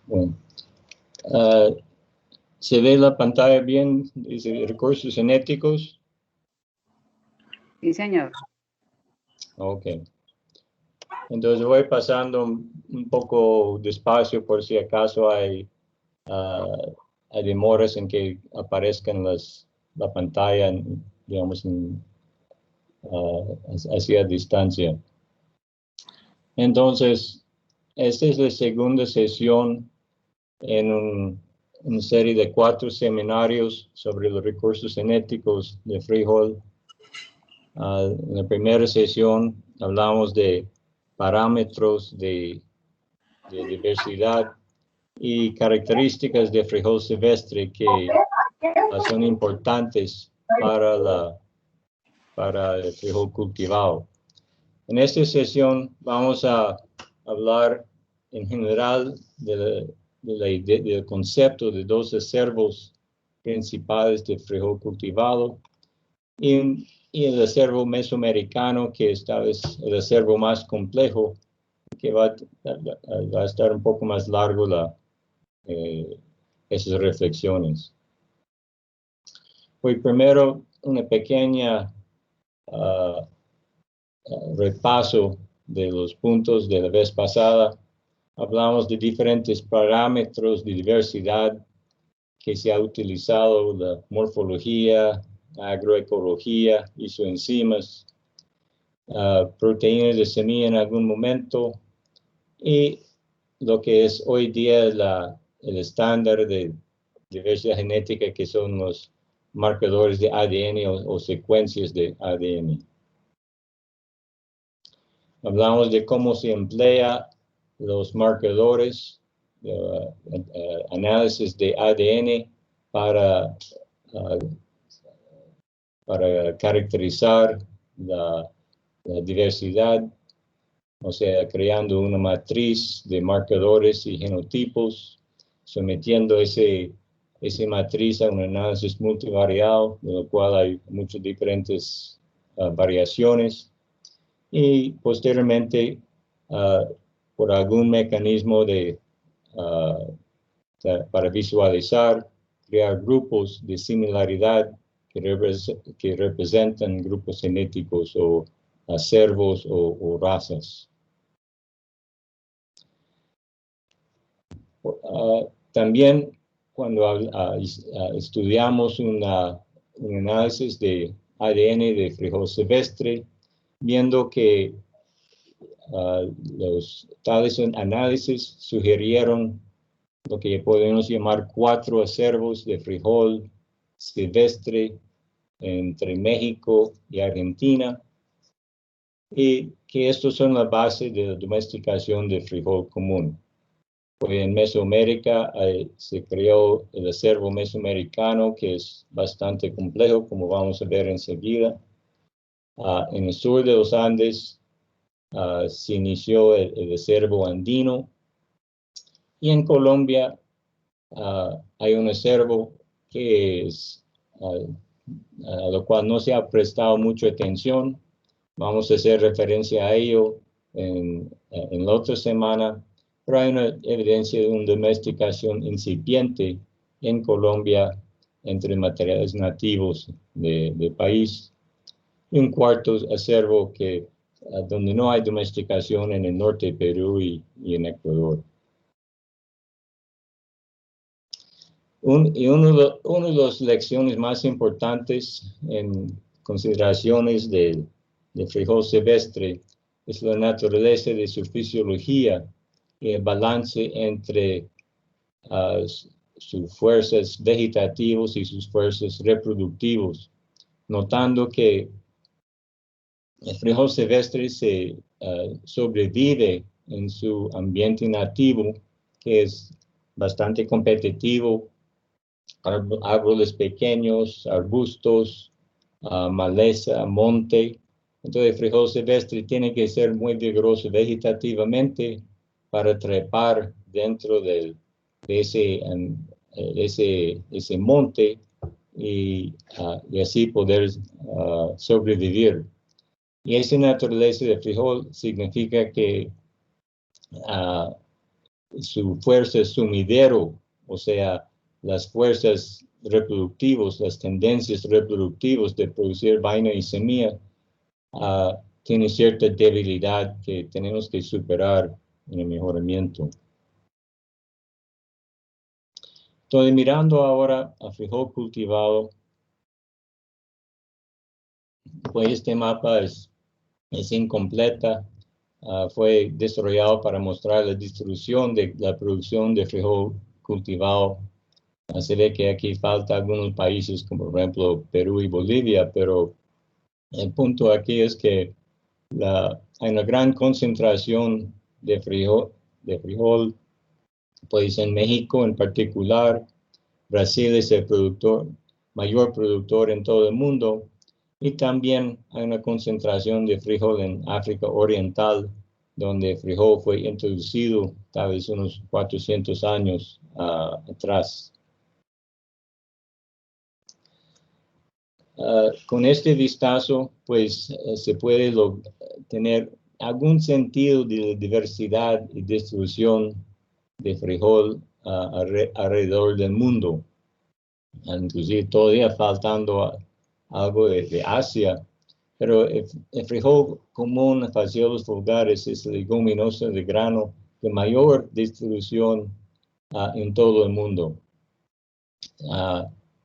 Bueno, ¿se ve la pantalla bien? Dice recursos genéticos. Sí, señor. Ok. Entonces voy pasando un poco despacio por si acaso hay demoras en que aparezcan la pantalla, digamos, hacia distancia. Entonces, esta es la segunda sesión en una serie de 4 seminarios sobre los recursos genéticos de frijol. En la primera sesión hablamos de parámetros de diversidad y características de frijol silvestre que son importantes para el frijol cultivado. En esta sesión vamos a hablar en general del concepto de 2 acervos principales de frijol cultivado y el acervo mesoamericano, que es tal vez el acervo más complejo, que va a estar un poco más largo esas reflexiones. Hoy primero una pequeña repaso de los puntos de la vez pasada. Hablamos de diferentes parámetros de diversidad que se ha utilizado, la morfología, agroecología, isoenzimas, proteínas de semilla en algún momento, y lo que es hoy día el estándar de diversidad genética, que son los marcadores de ADN o secuencias de ADN. Hablamos de cómo se emplea los marcadores, análisis de ADN para caracterizar la diversidad, o sea, creando una matriz de marcadores y genotipos, sometiendo esa matriz a un análisis multivariado, de lo cual hay muchas diferentes variaciones, y posteriormente, por algún mecanismo para visualizar, crear grupos de similaridad que representan grupos genéticos o acervos o razas. También cuando estudiamos un análisis de ADN de frijol silvestre, viendo que los tales análisis sugirieron lo que podemos llamar 4 acervos de frijol silvestre entre México y Argentina, y que estos son la base de la domesticación del frijol común. Pues en Mesoamérica se creó el acervo mesoamericano, que es bastante complejo, como vamos a ver enseguida. En el sur de los Andes se inició el acervo andino, y en Colombia hay un acervo que es a lo cual no se ha prestado mucha atención. Vamos a hacer referencia a ello en la otra semana, pero hay una evidencia de una domesticación incipiente en Colombia entre materiales nativos del país. Y un cuarto acervo donde no hay domesticación en el norte de Perú y en Ecuador. Una de las lecciones más importantes en consideraciones del frijol silvestre es la naturaleza de su fisiología y el balance entre sus fuerzas vegetativas y sus fuerzas reproductivas, notando que el frijol silvestre sobrevive en su ambiente nativo, que es bastante competitivo, árboles pequeños, arbustos, maleza, monte. Entonces el frijol silvestre tiene que ser muy vigoroso vegetativamente para trepar dentro de ese monte y así poder sobrevivir. Y esa naturaleza de frijol significa que su fuerza sumidero, o sea, las fuerzas reproductivas, las tendencias reproductivas de producir vaina y semilla, tiene cierta debilidad que tenemos que superar en el mejoramiento. Entonces, mirando ahora a frijol cultivado, pues este mapa es incompleta. Fue desarrollado para mostrar la distribución de la producción de frijol cultivado. Se ve que aquí falta algunos países como por ejemplo Perú y Bolivia, pero el punto aquí es que hay una gran concentración de frijol, pues en México en particular. Brasil es el mayor productor en todo el mundo, y también hay una concentración de frijol en África Oriental, donde el frijol fue introducido tal vez unos 400 años atrás. Con este vistazo, pues se puede tener algún sentido de diversidad y distribución de frijol alrededor del mundo. Inclusive todavía faltando algo de Asia, pero el frijol común, Phaseolus vulgaris, es la leguminosa de grano de mayor distribución en todo el mundo.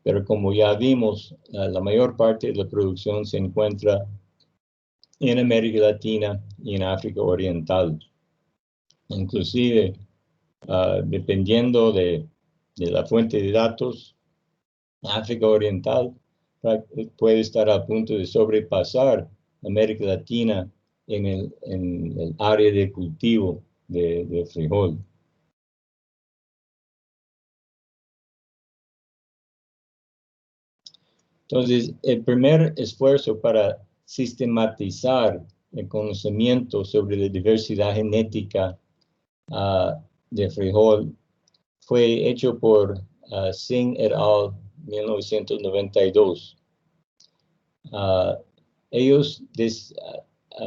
Pero como ya vimos, la mayor parte de la producción se encuentra en América Latina y en África Oriental. Inclusive, dependiendo de la fuente de datos, África Oriental puede estar a punto de sobrepasar América Latina en el área de cultivo de frijol. Entonces, el primer esfuerzo para sistematizar el conocimiento sobre la diversidad genética de frijol fue hecho por Singh et al. 1992. Ellos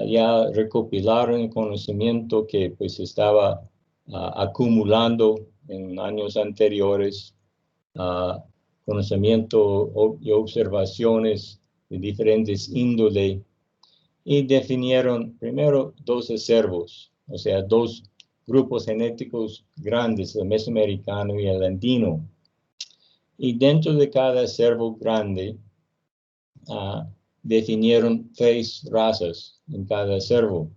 ya recopilaron el conocimiento que pues estaba acumulando en años anteriores, conocimiento y observaciones de diferentes índoles, y definieron primero dos acervos, o sea, dos grupos genéticos grandes, el mesoamericano y el andino. Y dentro de cada acervo grande, definieron 3 razas en cada acervo.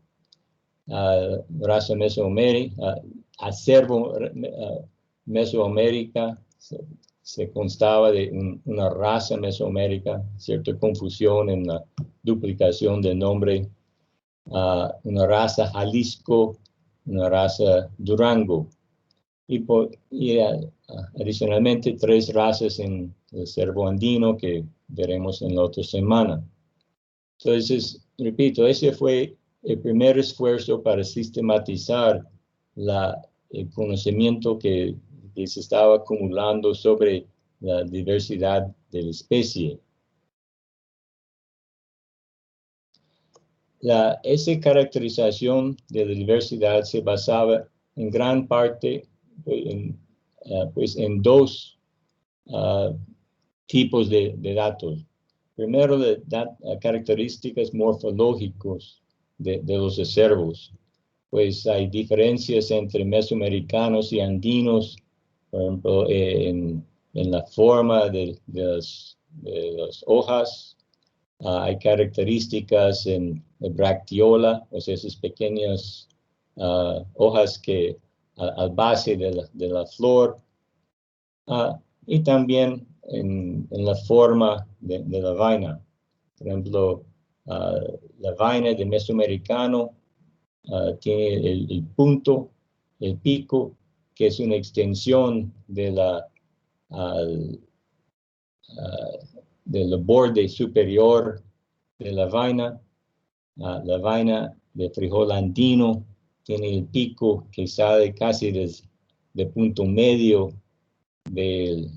Raza Mesoamérica, acervo Mesoamérica, se constaba de una raza Mesoamérica, cierta confusión en la duplicación del nombre, una raza Jalisco, una raza Durango, y adicionalmente 3 razas en el acervo andino que veremos en la otra semana. Entonces, repito, ese fue el primer esfuerzo para sistematizar el conocimiento que se estaba acumulando sobre la diversidad de la especie. Esa caracterización de la diversidad se basaba en gran parte en 2 tipos de datos. Primero, características morfológicas de los acervos. Pues hay diferencias entre mesoamericanos y andinos, por ejemplo, en la forma de las hojas. Hay características en la bracteola, o sea, esas pequeñas hojas que al base de la flor. Y también en la forma de la vaina. Por ejemplo, la vaina de mesoamericano tiene el punto, el pico, que es una extensión del borde superior de la vaina. La vaina de frijol andino tiene el pico que sale casi del punto medio de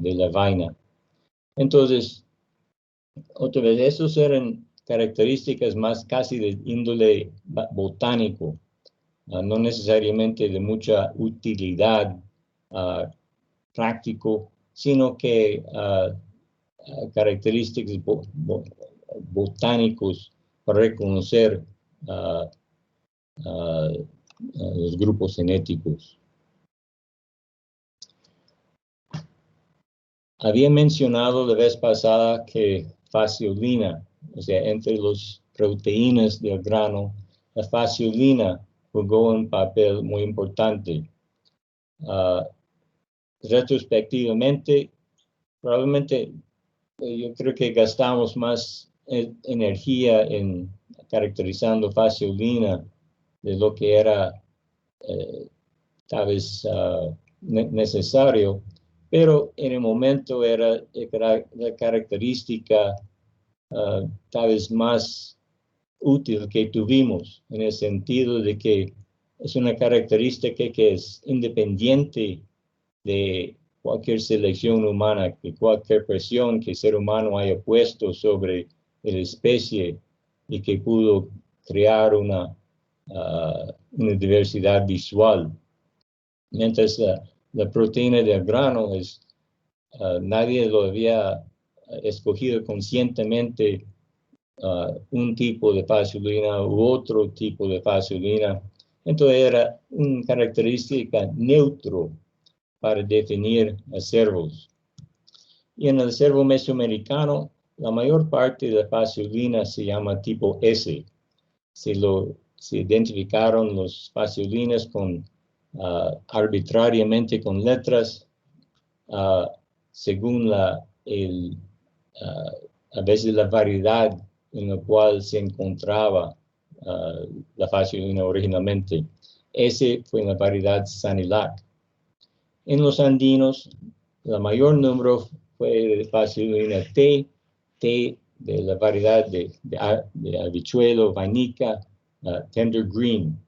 la vaina. Entonces, otra vez, esos eran características más casi de índole botánico, no necesariamente de mucha utilidad práctico, sino que características botánicos para reconocer los grupos genéticos. Había mencionado la vez pasada que fasciolina, o sea, entre las proteínas del grano, la fasciolina jugó un papel muy importante. Retrospectivamente, probablemente yo creo que gastamos más energía en caracterizando fasciolina de lo que era tal vez necesario, pero en el momento era la característica tal vez más útil que tuvimos, en el sentido de que es una característica que es independiente de cualquier selección humana, que cualquier presión que el ser humano haya puesto sobre la especie y que pudo crear una diversidad visual. Mientras la proteína del grano nadie lo había escogido conscientemente un tipo de fasciolina u otro tipo de fasciolina. Entonces era una característica neutro para definir acervos. Y en el acervo mesoamericano, la mayor parte de la fasciolina se llama tipo S. Se identificaron los fasciolinas arbitrariamente con letras según a veces la variedad en la cual se encontraba la fasciolina originalmente. Ese fue la variedad Sanilac. En los andinos, el mayor número fue de fasciolina T de la variedad de habichuelo, vanica, tender green.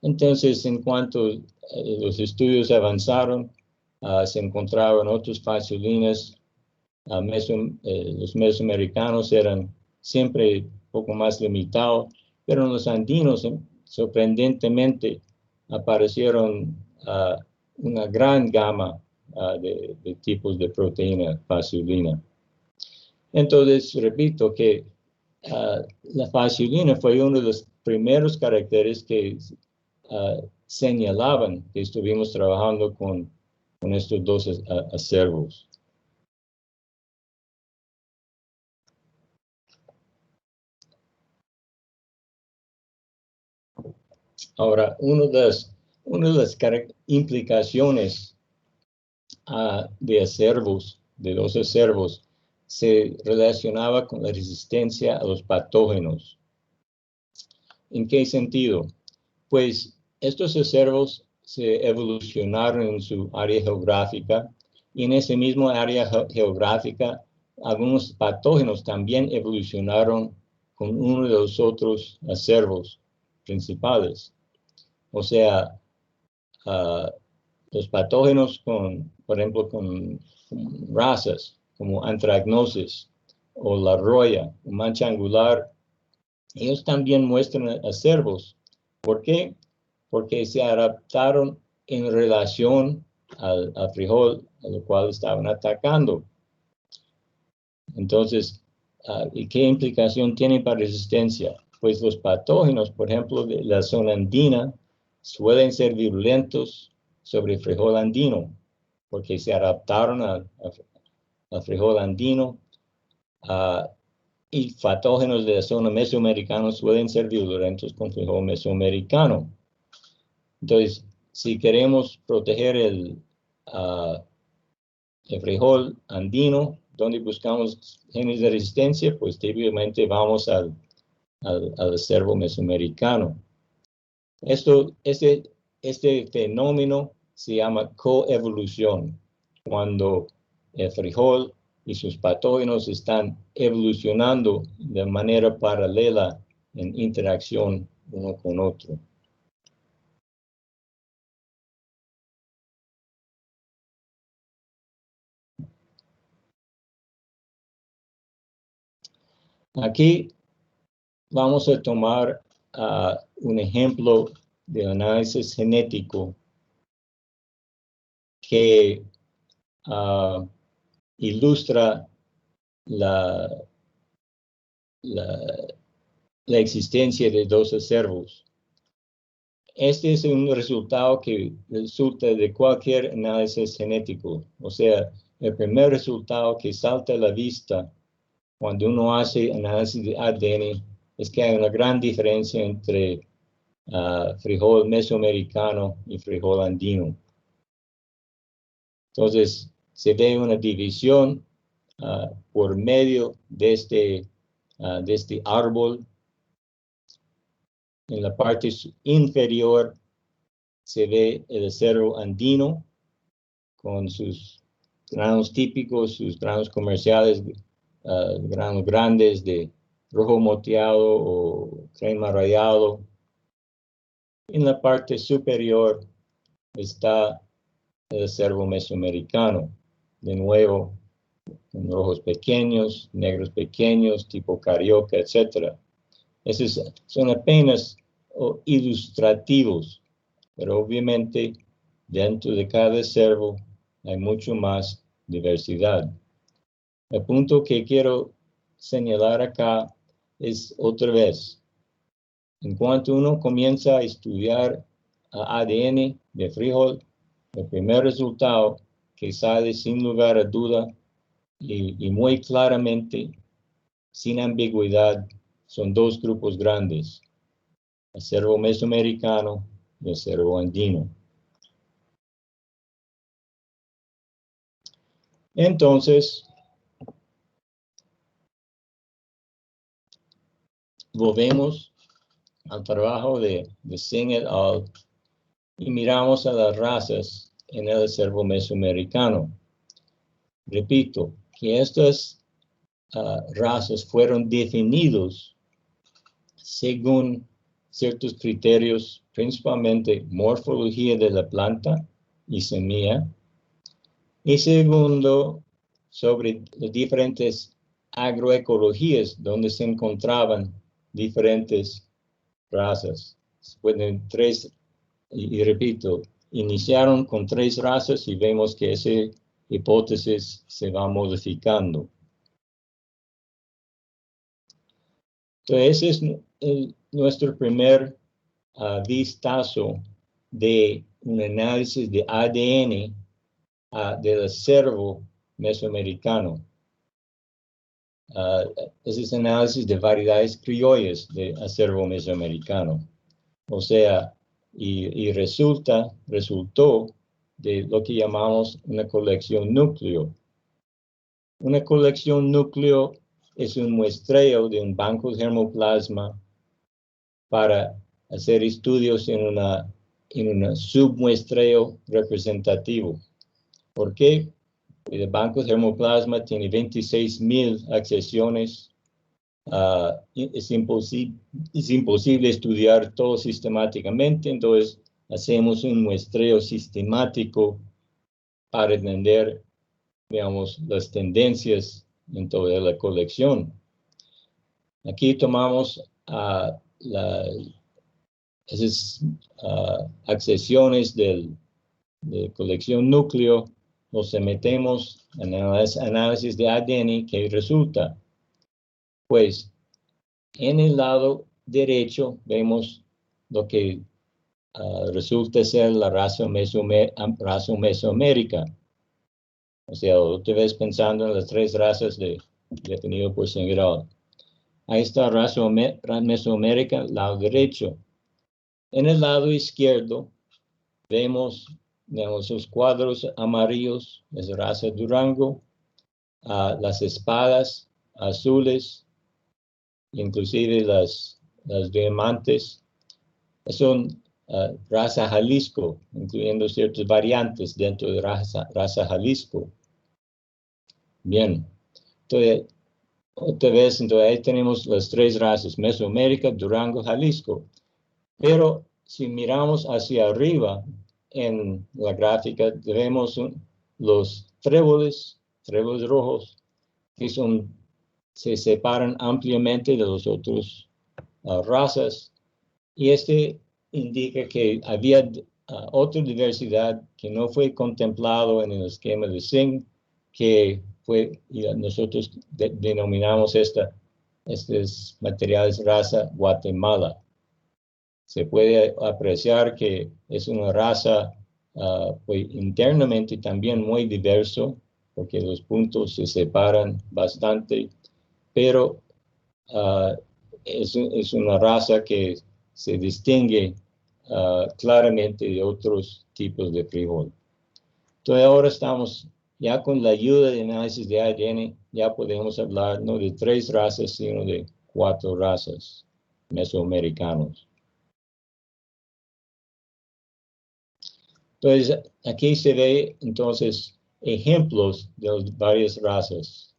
Entonces, en cuanto los estudios avanzaron, se encontraron otros fasciolinas. Los mesoamericanos eran siempre un poco más limitados, pero en los andinos, sorprendentemente, aparecieron una gran gama de tipos de proteína fasciolina. Entonces, repito que la fasciolina fue uno de los primeros caracteres que señalaban que estuvimos trabajando con estos dos acervos. Ahora, una de las implicaciones de acervos, de los acervos, se relacionaba con la resistencia a los patógenos. ¿En qué sentido? Pues estos acervos se evolucionaron en su área geográfica y en ese mismo área geográfica algunos patógenos también evolucionaron con uno de los otros acervos principales. O sea, los patógenos por ejemplo, con razas como Anthragnosis o la roya, mancha angular, ellos también muestran acervos. ¿Por qué? Porque se adaptaron en relación al frijol a lo cual estaban atacando. Entonces, ¿y qué implicación tiene para resistencia? Pues los patógenos, por ejemplo, de la zona andina, suelen ser virulentos sobre el frijol andino, porque se adaptaron al frijol andino, y patógenos de la zona mesoamericana suelen ser virulentos con frijol mesoamericano. Entonces, si queremos proteger el frijol andino, donde buscamos genes de resistencia, pues típicamente vamos al acervo mesoamericano. Este fenómeno se llama coevolución, cuando el frijol y sus patógenos están evolucionando de manera paralela en interacción uno con otro. Aquí vamos a tomar un ejemplo de análisis genético que ilustra la existencia de dos acervos. Este es un resultado que resulta de cualquier análisis genético. O sea, el primer resultado que salta a la vista cuando uno hace análisis de ADN es que hay una gran diferencia entre frijol mesoamericano y frijol andino. Entonces, se ve una división por medio de este árbol. En la parte inferior se ve el acervo andino con sus granos típicos, sus granos comerciales, granos grandes de rojo moteado o crema rallado. En la parte superior está el acervo mesoamericano, de nuevo, con rojos pequeños, negros pequeños, tipo carioca, etc. Esos son apenas ilustrativos, pero obviamente dentro de cada acervo hay mucho más diversidad. El punto que quiero señalar acá es otra vez, en cuanto uno comienza a estudiar ADN de frijol, el primer resultado que sale sin lugar a duda y muy claramente, sin ambigüedad, son dos grupos grandes, acervo mesoamericano y acervo andino. Entonces, volvemos al trabajo de Singh et al. Y miramos a las razas en el acervo mesoamericano. Repito, que estas razas fueron definidos según ciertos criterios, principalmente morfología de la planta y semilla, y segundo, sobre las diferentes agroecologías donde se encontraban diferentes razas. Pueden y repito, iniciaron con 3 razas y vemos que esa hipótesis se va modificando. Entonces, ese es nuestro primer vistazo de un análisis de ADN del acervo mesoamericano. Ese es análisis de variedades criollas de acervo mesoamericano. O sea, y resultó de lo que llamamos una colección núcleo. Una colección núcleo es un muestreo de un banco de germoplasma para hacer estudios en un submuestreo representativo. ¿Por qué? El banco de germoplasma tiene 26,000 accesiones. Es imposible estudiar todo sistemáticamente, entonces hacemos un muestreo sistemático para entender, digamos, las tendencias en toda la colección. Aquí tomamos esas accesiones de colección núcleo, nos sometemos a análisis de ADN que resulta. Pues en el lado derecho vemos lo que resulta ser la raza mesoamérica. O sea, otra vez pensando en las 3 razas definidas por Singh et al. Ahí está raza mesoamérica, lado derecho. En el lado izquierdo vemos los cuadros amarillos, es raza Durango, las espadas azules, inclusive las diamantes, son raza Jalisco, incluyendo ciertas variantes dentro de raza Jalisco. Bien, entonces, otra vez, entonces ahí tenemos las 3 razas, Mesoamérica, Durango, Jalisco. Pero si miramos hacia arriba en la gráfica, vemos los tréboles rojos, que son se separan ampliamente de las otras razas, y este indica que había otra diversidad que no fue contemplado en el esquema de Singh, que fue, y nosotros denominamos estos materiales raza Guatemala. Se puede apreciar que es una raza pues, internamente también muy diverso, porque los puntos se separan bastante, pero es una raza que se distingue claramente de otros tipos de frijol. Entonces ahora estamos ya con la ayuda de análisis de ADN, ya podemos hablar no de 3 razas, sino de 4 razas mesoamericanos. Entonces aquí se ve entonces ejemplos de las varias razas.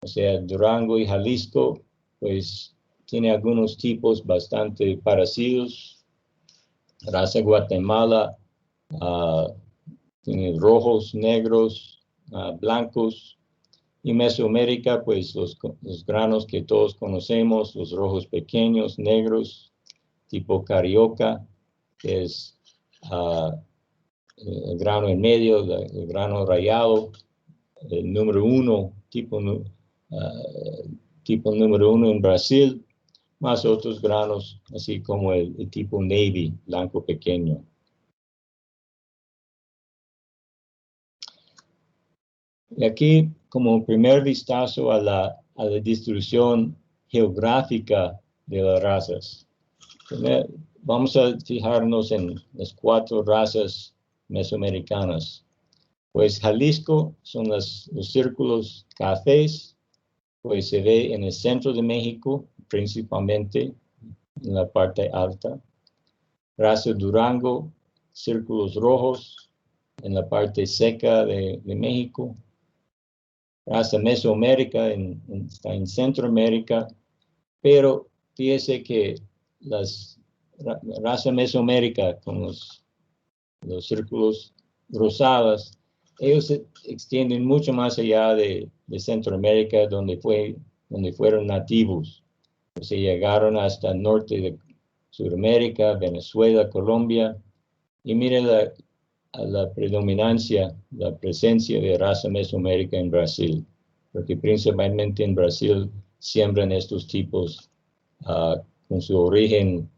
O sea, Durango y Jalisco, pues tiene algunos tipos bastante parecidos. Raza Guatemala tiene rojos, negros, blancos. Y Mesoamérica, pues los granos que todos conocemos, los rojos pequeños, negros, tipo carioca, que es el grano en medio, el grano rayado, el número 1, tipo número 1 en Brasil, más otros granos, así como el tipo navy, blanco pequeño. Y aquí, como primer vistazo a la distribución geográfica de las razas. Vamos a fijarnos en las 4 razas mesoamericanas. Pues Jalisco son los círculos cafés, pues se ve en el centro de México, principalmente en la parte alta. Raza Durango, círculos rojos en la parte seca de México. Raza Mesoamérica está en Centroamérica, pero fíjese que las raza Mesoamérica con los círculos rosados, ellos se extienden mucho más allá de Centroamérica, donde fueron nativos. O sea, llegaron hasta el norte de Sudamérica, Venezuela, Colombia, y miren la predominancia, la presencia de raza mesoamérica en Brasil, porque principalmente en Brasil siembran estos tipos con su origen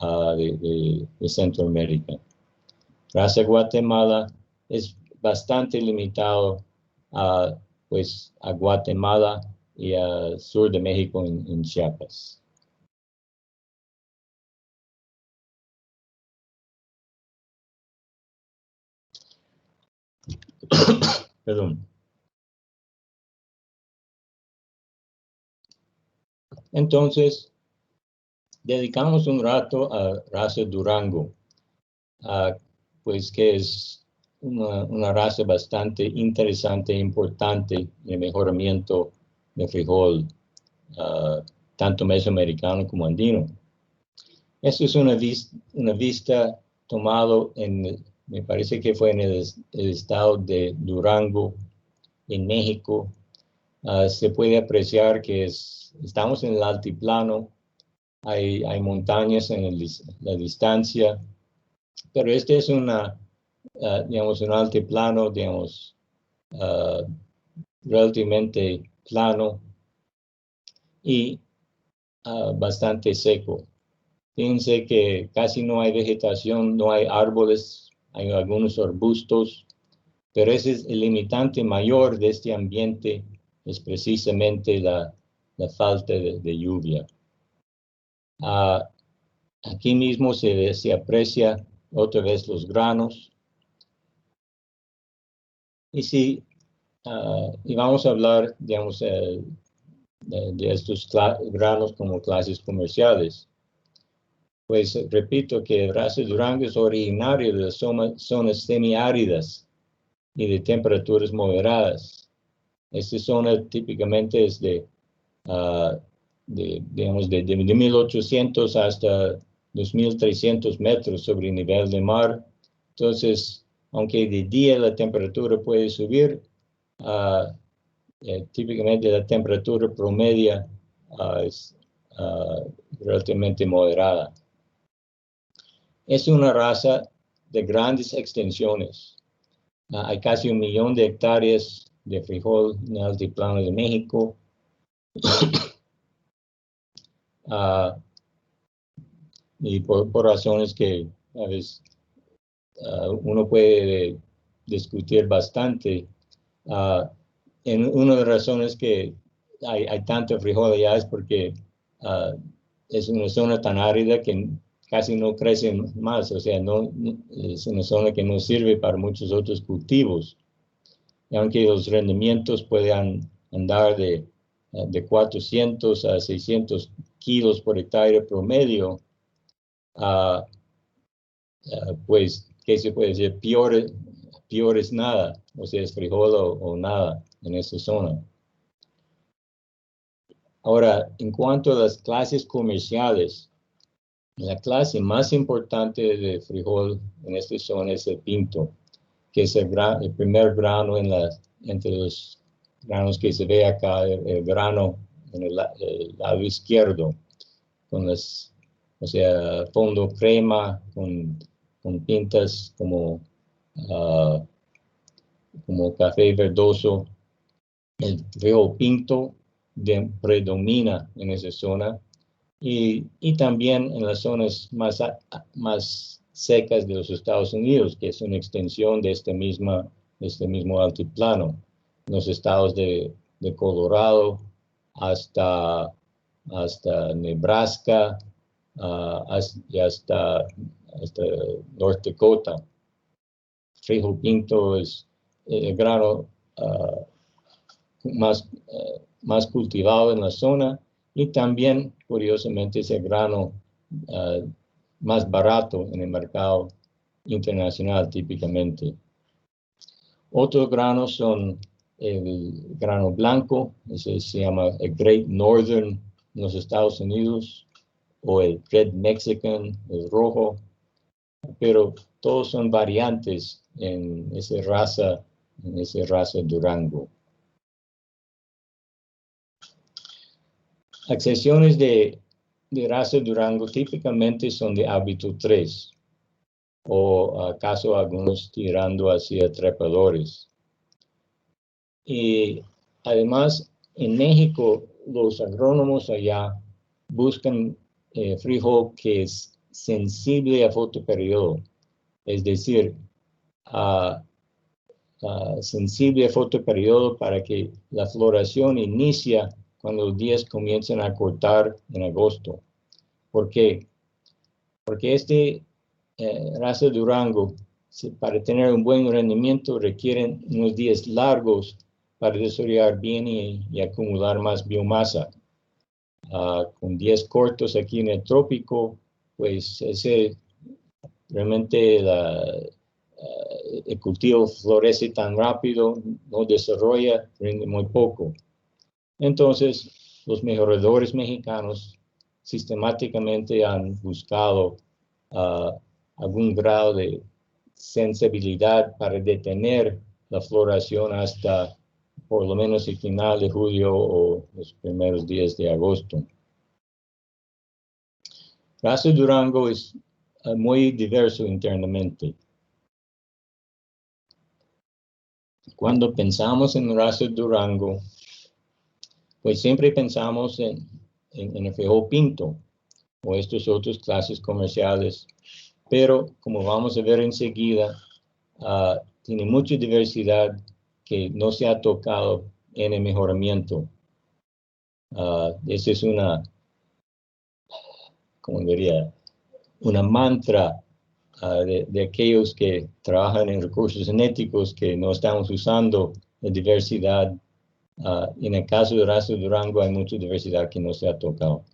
de Centroamérica. Raza Guatemala es bastante limitado pues, a Guatemala y al sur de México en Chiapas. Perdón. Entonces, dedicamos un rato a raza Durango, pues que es una raza bastante interesante e importante en el mejoramiento de frijol, tanto mesoamericano como andino. Esto es una vista tomado me parece que fue en el estado de Durango, en México. Se puede apreciar que estamos en el altiplano, hay montañas en la distancia, pero este es digamos, un altiplano, digamos, relativamente plano y bastante seco. Fíjense que casi no hay vegetación, no hay árboles, hay algunos arbustos, pero ese es el limitante mayor de este ambiente, es precisamente la falta de lluvia. Aquí mismo se aprecia otra vez los granos. Y vamos a hablar, digamos, de estos granos como clases comerciales. Pues repito que raza Durango es originario de las zonas semiáridas y de temperaturas moderadas. Esta zona típicamente es digamos, de 1800 hasta 2300 metros sobre el nivel del mar. Entonces, aunque de día la temperatura puede subir, típicamente la temperatura promedia es relativamente moderada. Es una raza de grandes extensiones. Hay casi 1 millón de hectáreas de frijol en el altiplano de México. Y por razones que a veces uno puede discutir bastante. Una de las razones que hay tanto frijol allá es porque es una zona tan árida que casi no crece más, o sea, es una zona que no sirve para muchos otros cultivos. Y aunque los rendimientos puedan andar de 400 a 600 kilos por hectárea promedio, pues, ¿qué se puede decir? Peor es nada, o sea, es frijol o nada en esa zona. Ahora, en cuanto a las clases comerciales, la clase más importante de frijol en esta zona es el pinto, que es el primer grano entre los granos que se ve acá, el grano en el lado izquierdo, o sea, fondo crema, con pintas como café verdoso. El frijol pinto predomina en esa zona y también en las zonas más secas de los Estados Unidos, que es una extensión de este mismo altiplano, los estados de Colorado hasta Nebraska y hasta North Dakota. Frijol pinto es el grano más cultivado en la zona y también, curiosamente, es el grano más barato en el mercado internacional típicamente. Otros granos son el grano blanco, ese se llama el Great Northern en los Estados Unidos, o el Red Mexican, el rojo, pero todos son variantes en esa raza Durango. Accesiones de raza Durango típicamente son de hábito 3, o acaso algunos tirando hacia trepadores. Y además, en México, los agrónomos allá buscan frijol que es sensible a fotoperiodo, es decir, sensible a fotoperiodo para que la floración inicia cuando los días comienzan a cortar en agosto. ¿Por qué? Porque raza Durango, para tener un buen rendimiento, requieren unos días largos para desarrollar bien y acumular más biomasa. Con días cortos aquí en el trópico, pues realmente el cultivo florece tan rápido, no desarrolla, rinde muy poco. Entonces, los mejoradores mexicanos sistemáticamente han buscado algún grado de sensibilidad para detener la floración hasta por lo menos el final de julio o los primeros días de agosto. Raza Durango es muy diverso internamente. Cuando pensamos en raza Durango, pues siempre pensamos en el frijol pinto o estas otras clases comerciales, pero como vamos a ver enseguida, tiene mucha diversidad que no se ha tocado en el mejoramiento. Esa es una mantra de aquellos que trabajan en recursos genéticos, que no estamos usando la diversidad. En el caso de raza Durango hay mucha diversidad que no se ha tocado.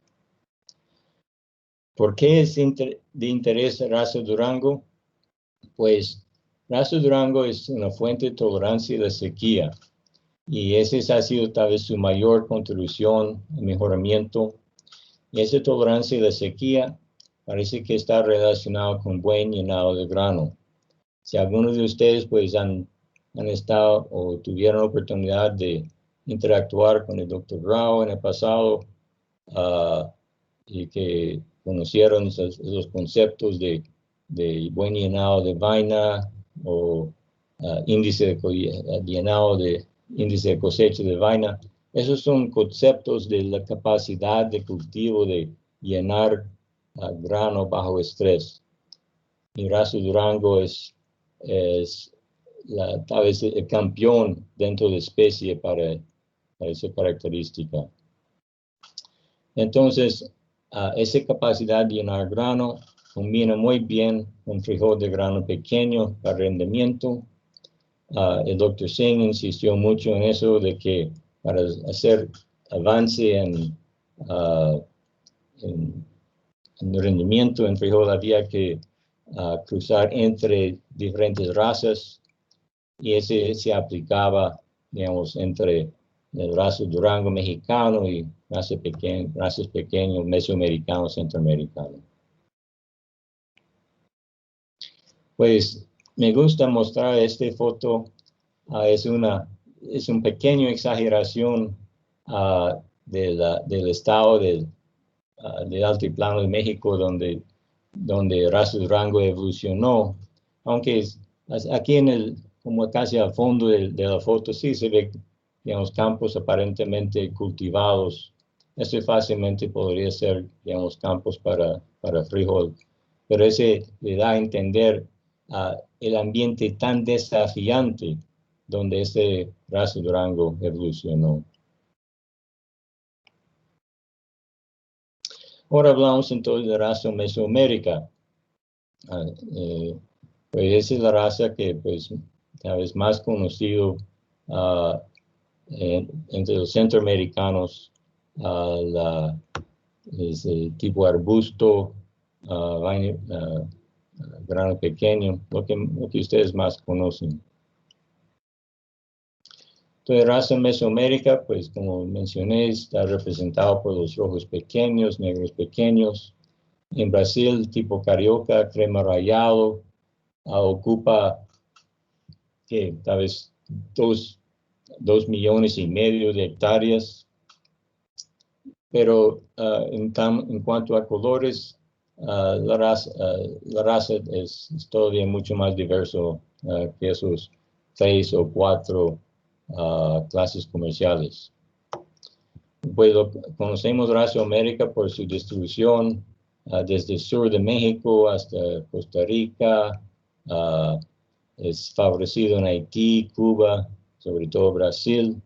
¿Por qué es de interés raza Durango? Pues raza Durango es una fuente de tolerancia a la sequía y esa ha sido tal vez su mayor contribución al mejoramiento. Y esa tolerancia a la sequía parece que está relacionado con buen llenado de grano. Si algunos de ustedes pues han estado o tuvieron la oportunidad de interactuar con el Dr. Rao en el pasado y que conocieron esos conceptos de buen llenado de vaina o índice de llenado de índice de cosecha de vaina. Esos son conceptos de la capacidad de cultivo de llenar grano bajo estrés. Y Razo Durango es tal vez el campeón dentro de especie para esa característica. Entonces, esa capacidad de llenar grano combina muy bien con frijol de grano pequeño para rendimiento. El Dr. Singh insistió mucho en eso, de que para hacer avance en rendimiento en frijol había que cruzar entre diferentes razas, y ese se aplicaba, digamos, entre el Razo Durango mexicano y razas pequeños mesoamericanos, centroamericanos. Pues me gusta mostrar esta foto. Es una pequeña exageración del estado del altiplano de México donde Razo Durango evolucionó, aunque aquí como casi al fondo de la foto sí se ve, digamos, campos aparentemente cultivados. Eso fácilmente podría ser, digamos, campos para frijol, pero ese le da a entender el ambiente tan desafiante donde este Razo Durango evolucionó. Ahora hablamos entonces de raza Mesoamérica. Pues esa es la raza que, pues, cada vez más conocido entre los centroamericanos. Es el tipo arbusto, grano pequeño, lo que ustedes más conocen. Entonces, raza Mesoamérica, pues como mencioné, está representado por los rojos pequeños, negros pequeños. En Brasil, tipo carioca, crema rallado, ocupa que tal vez 2,5 millones de hectáreas. Pero en cuanto a colores, la raza es todavía mucho más diverso que esos 3 o 4 clases comerciales. Pues conocemos Razo América por su distribución desde el sur de México hasta Costa Rica. Es favorecido en Haití, Cuba, sobre todo Brasil.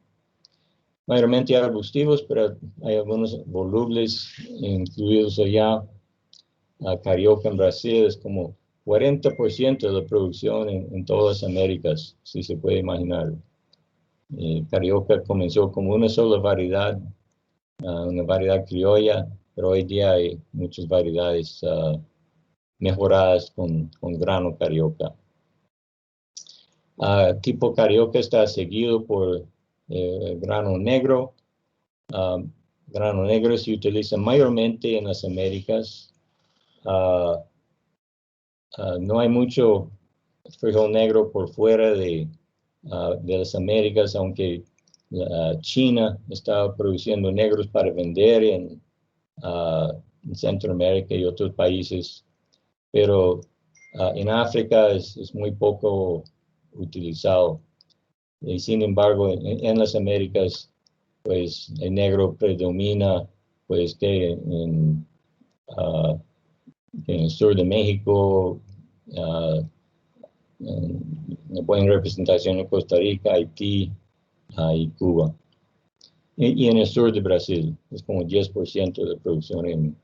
Mayormente arbustivos, pero hay algunos volubles incluidos allá. Carioca en Brasil es como 40% de la producción en todas las Américas, si se puede imaginar. Carioca comenzó como una sola variedad, una variedad criolla, pero hoy día hay muchas variedades mejoradas con grano carioca. Tipo carioca está seguido por grano negro. Grano negro se utiliza mayormente en las Américas. No hay mucho frijol negro por fuera de las Américas, aunque China está produciendo negros para vender en Centroamérica y otros países, pero en África es muy poco utilizado. Y sin embargo, en las Américas, pues el negro predomina, pues que en el sur de México, una buena representación en Costa Rica, Haití y Cuba. Y en el sur de Brasil, es como 10% de producción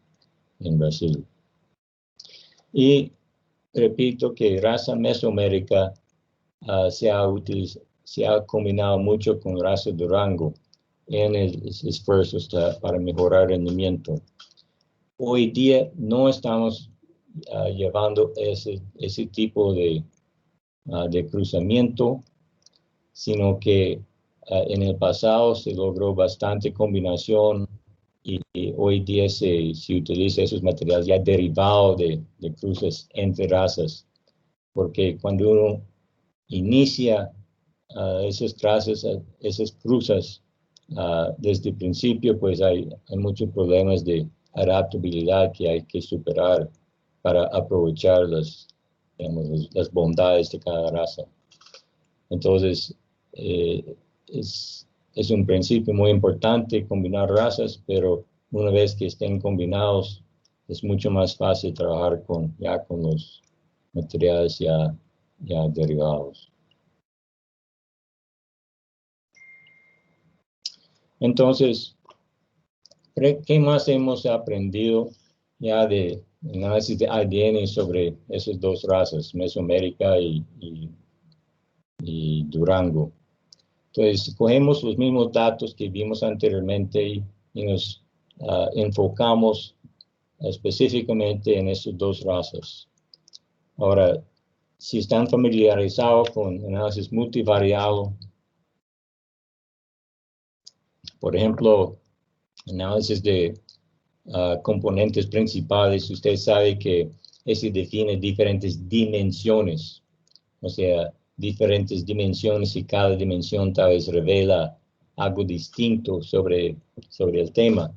en Brasil. Y repito que raza Mesoamérica se ha combinado mucho con raza Durango en el esfuerzo para mejorar el rendimiento. Hoy día no estamos llevando ese tipo de cruzamiento, sino que en el pasado se logró bastante combinación y hoy día se utiliza esos materiales ya derivados de cruces entre razas, porque cuando uno inicia esas cruzas desde el principio, pues hay muchos problemas de adaptabilidad que hay que superar para aprovechar las bondades de cada raza. Entonces, es un principio muy importante combinar razas, pero una vez que estén combinados, es mucho más fácil trabajar con los materiales ya derivados. Entonces, ¿qué más hemos aprendido ya de análisis de ADN sobre esas dos razas, Mesoamérica y Durango? Entonces, cogemos los mismos datos que vimos anteriormente y nos enfocamos específicamente en esas dos razas. Ahora, si están familiarizados con análisis multivariado, por ejemplo, análisis de componentes principales, usted sabe que ese define diferentes dimensiones, o sea, diferentes dimensiones y cada dimensión tal vez revela algo distinto sobre el tema.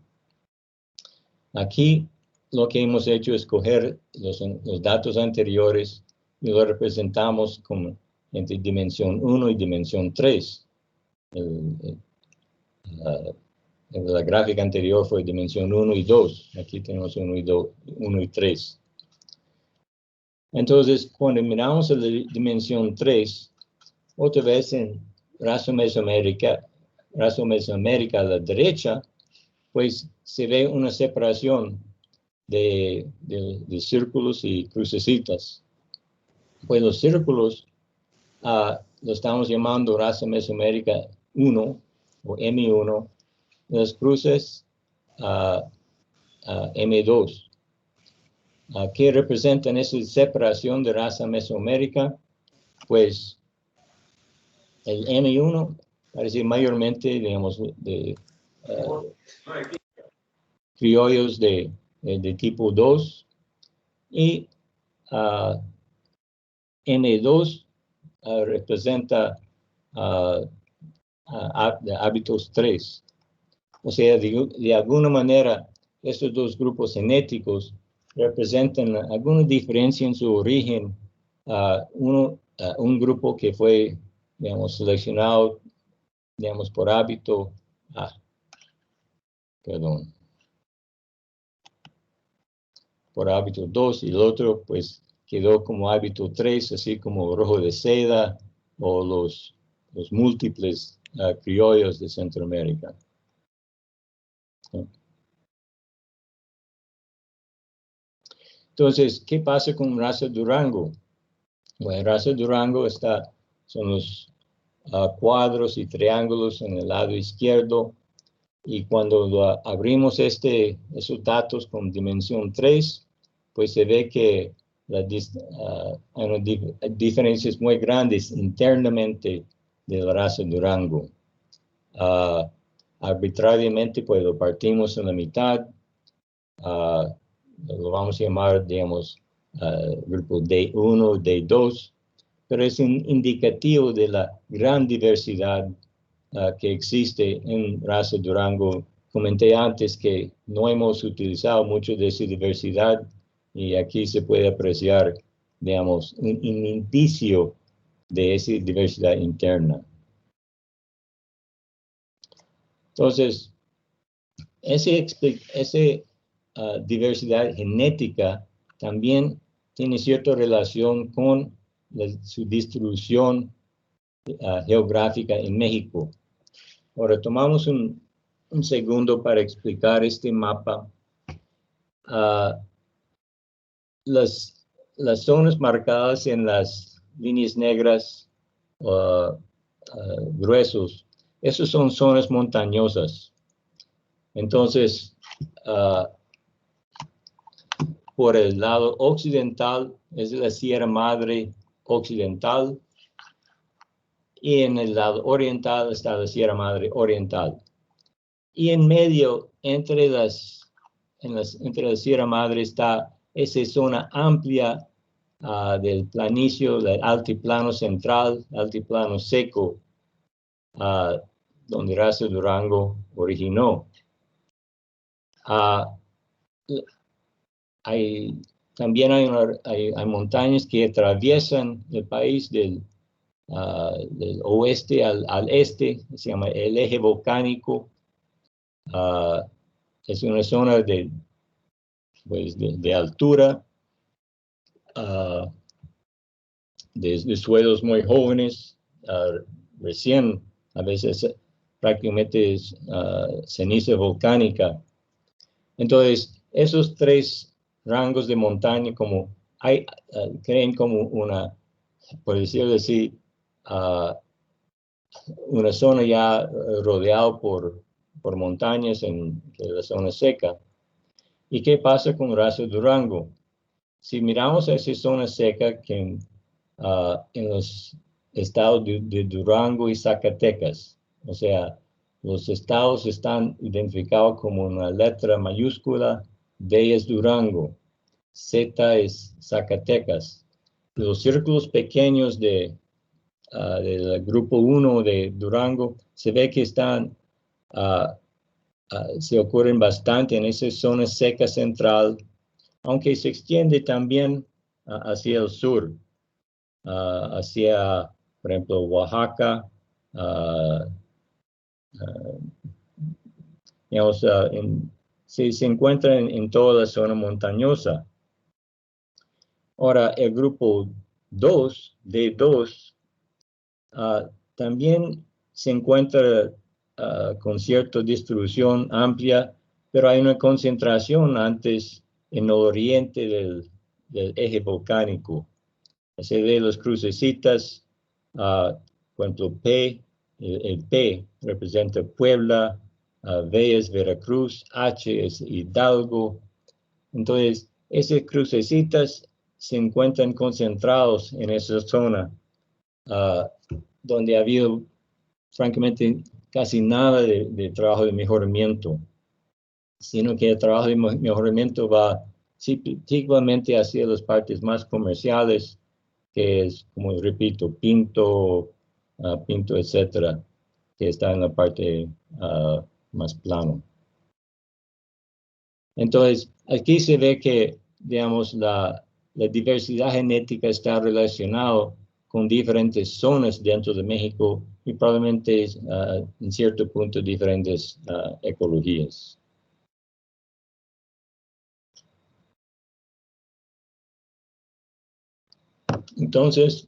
Aquí lo que hemos hecho es coger los datos anteriores y lo representamos como entre dimensión 1 y dimensión 3. La gráfica anterior fue dimensión 1 y 2. Aquí tenemos 1 y 3. Entonces, cuando miramos la dimensión 3, otra vez en raza Mesoamérica a la derecha, pues se ve una separación de círculos y crucecitas. Pues los círculos lo estamos llamando raza Mesoamérica 1 o M1, las cruces M2. ¿Qué representan esa separación de raza Mesoamérica? Pues el M1 parece mayormente, digamos, de criollos de tipo 2 y M2 representa hábitos 3. O sea, de alguna manera, estos dos grupos genéticos representan alguna diferencia en su origen. Un grupo que fue, digamos, seleccionado, digamos, por hábito, por hábito 2, y el otro, pues, quedó como hábito 3, así como rojo de seda o los múltiples criollos de Centroamérica. Entonces, ¿qué pasa con raza Durango? Bueno, raza Durango son los cuadros y triángulos en el lado izquierdo, y cuando abrimos esos datos con dimensión 3, pues se ve que hay diferencias muy grandes internamente de la raza Durango. Arbitrariamente, pues lo partimos en la mitad. Lo vamos a llamar, digamos, grupo D1, D2, pero es un indicativo de la gran diversidad que existe en raza Durango. Comenté antes que no hemos utilizado mucho de esa diversidad y aquí se puede apreciar, digamos, un indicio de esa diversidad interna. Entonces, esa diversidad genética también tiene cierta relación con su distribución geográfica en México. Ahora tomamos un segundo para explicar este mapa. Las zonas marcadas en las líneas negras gruesos, esas son zonas montañosas. Entonces, por el lado occidental es la Sierra Madre Occidental, y en el lado oriental está la Sierra Madre Oriental. Y en medio, entre la Sierra Madre, está esa zona amplia del planicio, del altiplano central, altiplano seco, donde raza Durango originó. También hay montañas que atraviesan el país del oeste al este, se llama el eje volcánico. Es una zona de altura, de suelos muy jóvenes, recién, a veces prácticamente es ceniza volcánica. Entonces, esos tres rangos de montaña creen como una, por decirlo así, una zona ya rodeada por montañas en la zona seca. ¿Y qué pasa con raza Durango? Si miramos a esa zona seca que en los estados de Durango y Zacatecas, o sea, los estados están identificados como una letra mayúscula, D es Durango, Z es Zacatecas. Los círculos pequeños del grupo 1 de Durango se ve que se ocurren bastante en esa zona seca central, aunque se extiende también hacia el sur, hacia, por ejemplo, Oaxaca, digamos, se encuentra en toda la zona montañosa. Ahora, el grupo 2, D2, también se encuentra con cierta distribución amplia, pero hay una concentración antes en el oriente del eje volcánico. Se ve los crucecitas, por ejemplo, P, el P representa Puebla, V es Veracruz, H es Hidalgo. Entonces, esas crucecitas se encuentran concentrados en esa zona, donde ha habido, francamente, casi nada de trabajo de mejoramiento, sino que el trabajo de mejoramiento va típicamente hacia las partes más comerciales, que es, como repito, Pinto, etcétera, que está en la parte más plano. Entonces, aquí se ve que, digamos, la diversidad genética está relacionada con diferentes zonas dentro de México y probablemente en cierto punto diferentes ecologías. Entonces,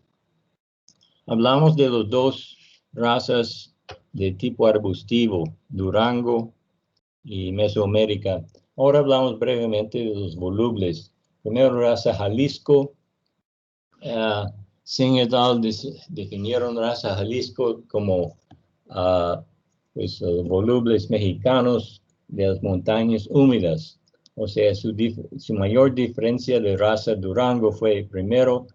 hablamos de las dos razas de tipo arbustivo, Durango y Mesoamérica. Ahora hablamos brevemente de los volubles. Primero, raza Jalisco. Sin edad definieron raza Jalisco como volubles mexicanos de las montañas húmedas. O sea, su mayor diferencia de raza Durango fue, primero,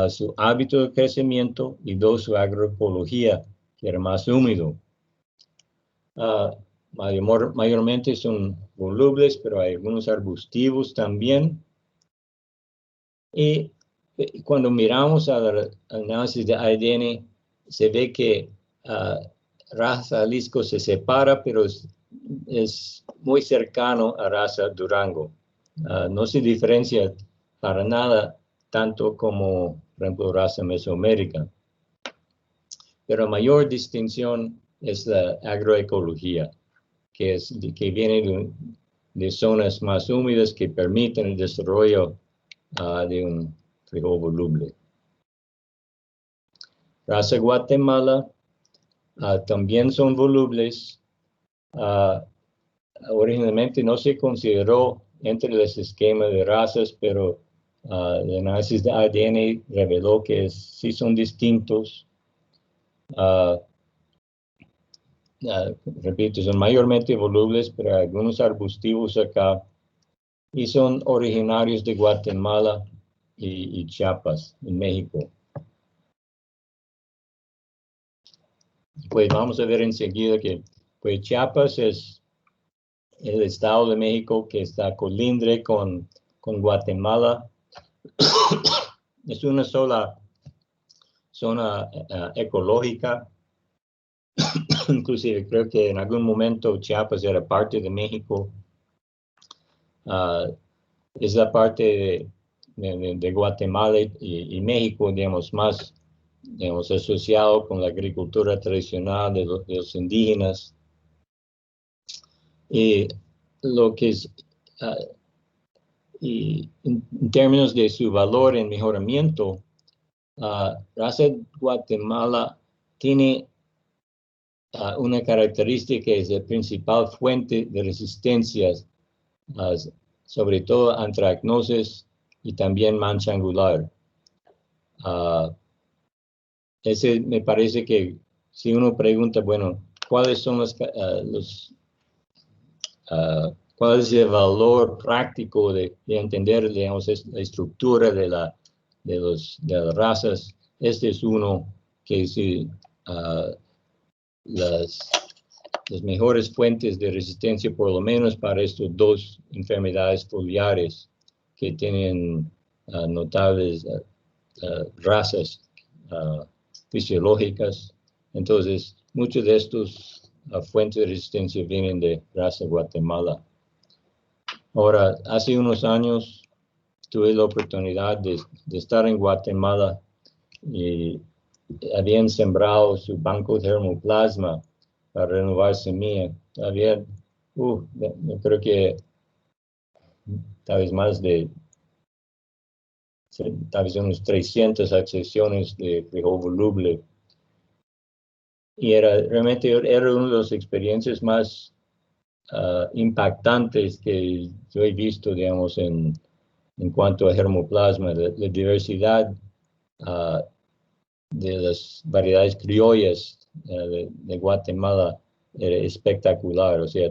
su hábito de crecimiento y dos, su agroecología, que era más húmedo. Mayormente son volubles, pero hay algunos arbustivos también. Y cuando miramos al análisis de ADN, se ve que raza Jalisco se separa, pero es muy cercano a raza Durango. No se diferencia para nada tanto como, por ejemplo, raza Mesoamérica. Pero mayor distinción es la agroecología, que viene de zonas más húmedas que permiten el desarrollo de un frijol voluble. Raza Guatemala también son volubles. Originalmente no se consideró entre los esquemas de razas, pero el análisis de ADN reveló que sí son distintos. Repito, son mayormente volubles, pero hay algunos arbustivos acá y son originarios de Guatemala y Chiapas, en México. Pues vamos a ver enseguida que pues Chiapas es el estado de México que está colindre con Guatemala. Es una sola zona ecológica. inclusive creo que en algún momento Chiapas era parte de México. Es la parte de Guatemala y México, digamos, más, digamos, asociado con la agricultura tradicional de los indígenas. Y lo que es, y en términos de su valor en mejoramiento, Raza Guatemala tiene una característica que es la principal fuente de resistencias, sobre todo antracnosis y también mancha angular. Ese me parece que si uno pregunta, bueno, ¿cuáles son cuál es el valor práctico de entender, digamos, la estructura de las razas? Este es uno que es las mejores fuentes de resistencia, por lo menos para estas dos enfermedades foliares que tienen notables razas fisiológicas. Entonces, muchos de estos fuentes de resistencia vienen de Raza Guatemala. Ahora, hace unos años tuve la oportunidad de estar en Guatemala y habían sembrado su banco de germoplasma para renovar semilla. Había, yo creo que tal vez más de, tal vez unos 300 accesiones de frijol voluble. Y realmente era una de las experiencias más impactantes que yo he visto, digamos, en cuanto a germoplasma. La diversidad de las variedades criollas de Guatemala era espectacular. O sea,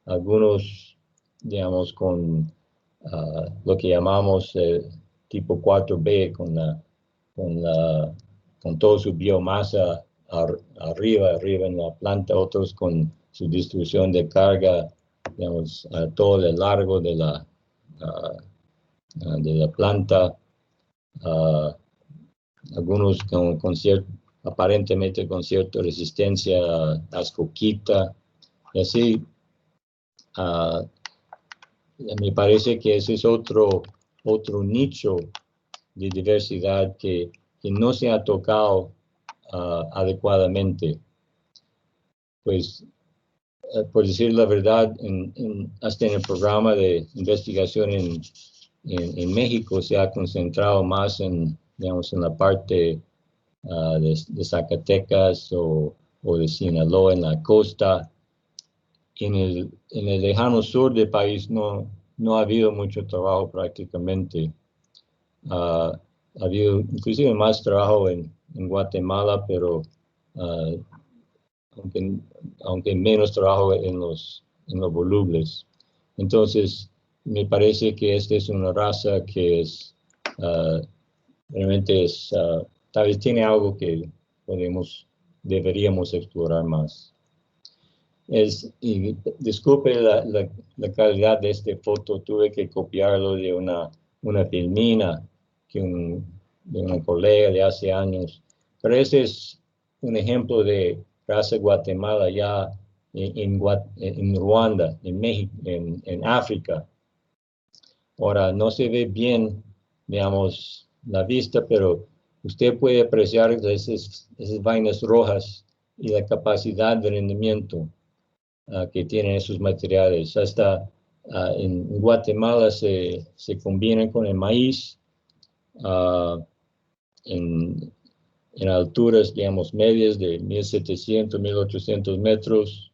algunos, digamos, con lo que llamamos tipo 4B, con toda su biomasa arriba en la planta, otros con su distribución de carga, digamos, a todo el largo de la planta, algunos aparentemente con cierta resistencia a ascoquita, y así. Me parece que ese es otro nicho de diversidad que no se ha tocado adecuadamente. Pues, por decir la verdad, hasta en el programa de investigación en México se ha concentrado más digamos, en la parte de Zacatecas o de Sinaloa, en la costa. En el lejano sur del país no ha habido mucho trabajo prácticamente. Ha habido inclusive más trabajo en Guatemala, pero aunque menos trabajo en los volubles. Entonces, me parece que esta es una raza que realmente tal vez tiene algo que deberíamos explorar más. Y disculpe la calidad de esta foto, tuve que copiarlo de una filmina de una colega de hace años. Pero ese es un ejemplo de Raza Guatemala ya en Ruanda, en México, en África. Ahora, no se ve bien, digamos, la vista, pero usted puede apreciar esas vainas rojas y la capacidad de rendimiento que tienen esos materiales. Hasta en Guatemala se combinan con el maíz en alturas, digamos, medias de 1,700, 1,800 metros.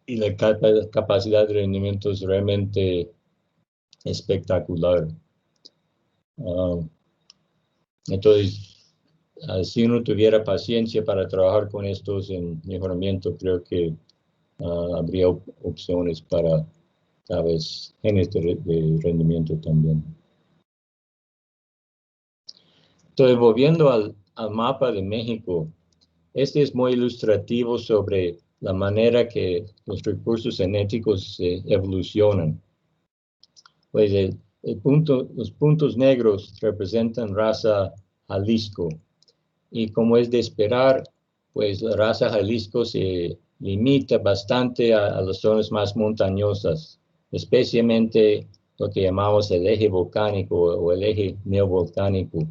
Y la capacidad de rendimiento es realmente espectacular. Entonces, si uno tuviera paciencia para trabajar con estos en mejoramiento, creo que habría opciones para, tal vez, genes de rendimiento también. Entonces, volviendo al mapa de México, este es muy ilustrativo sobre la manera que los recursos genéticos evolucionan. Pues los puntos negros representan raza Jalisco, y como es de esperar, pues la raza Jalisco se limita bastante a las zonas más montañosas, especialmente lo que llamamos el eje volcánico o el eje neovolcánico.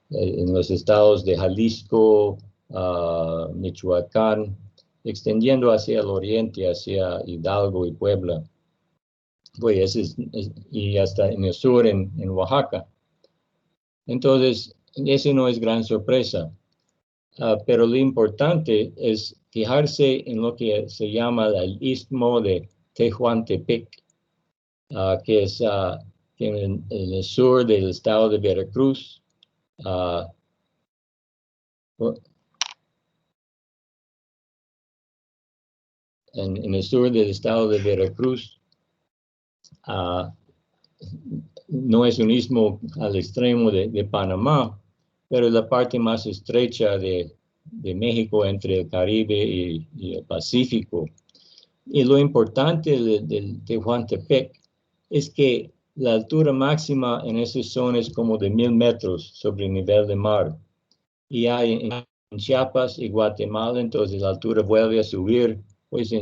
En los estados de Jalisco, Michoacán, extendiendo hacia el oriente, hacia Hidalgo y Puebla, pues y hasta en el sur, en Oaxaca. Entonces, ese no es gran sorpresa. Pero lo importante es fijarse en lo que se llama el istmo de Tehuantepec, que es en el sur del estado de Veracruz. En el sur del estado de Veracruz, no es un istmo al extremo de Panamá, pero es la parte más estrecha de México entre el Caribe y el Pacífico. Y lo importante de Tehuantepec es que la altura máxima en esa zona es como de 1000 metros sobre el nivel del mar. Y hay en Chiapas y Guatemala, entonces la altura vuelve a subir pues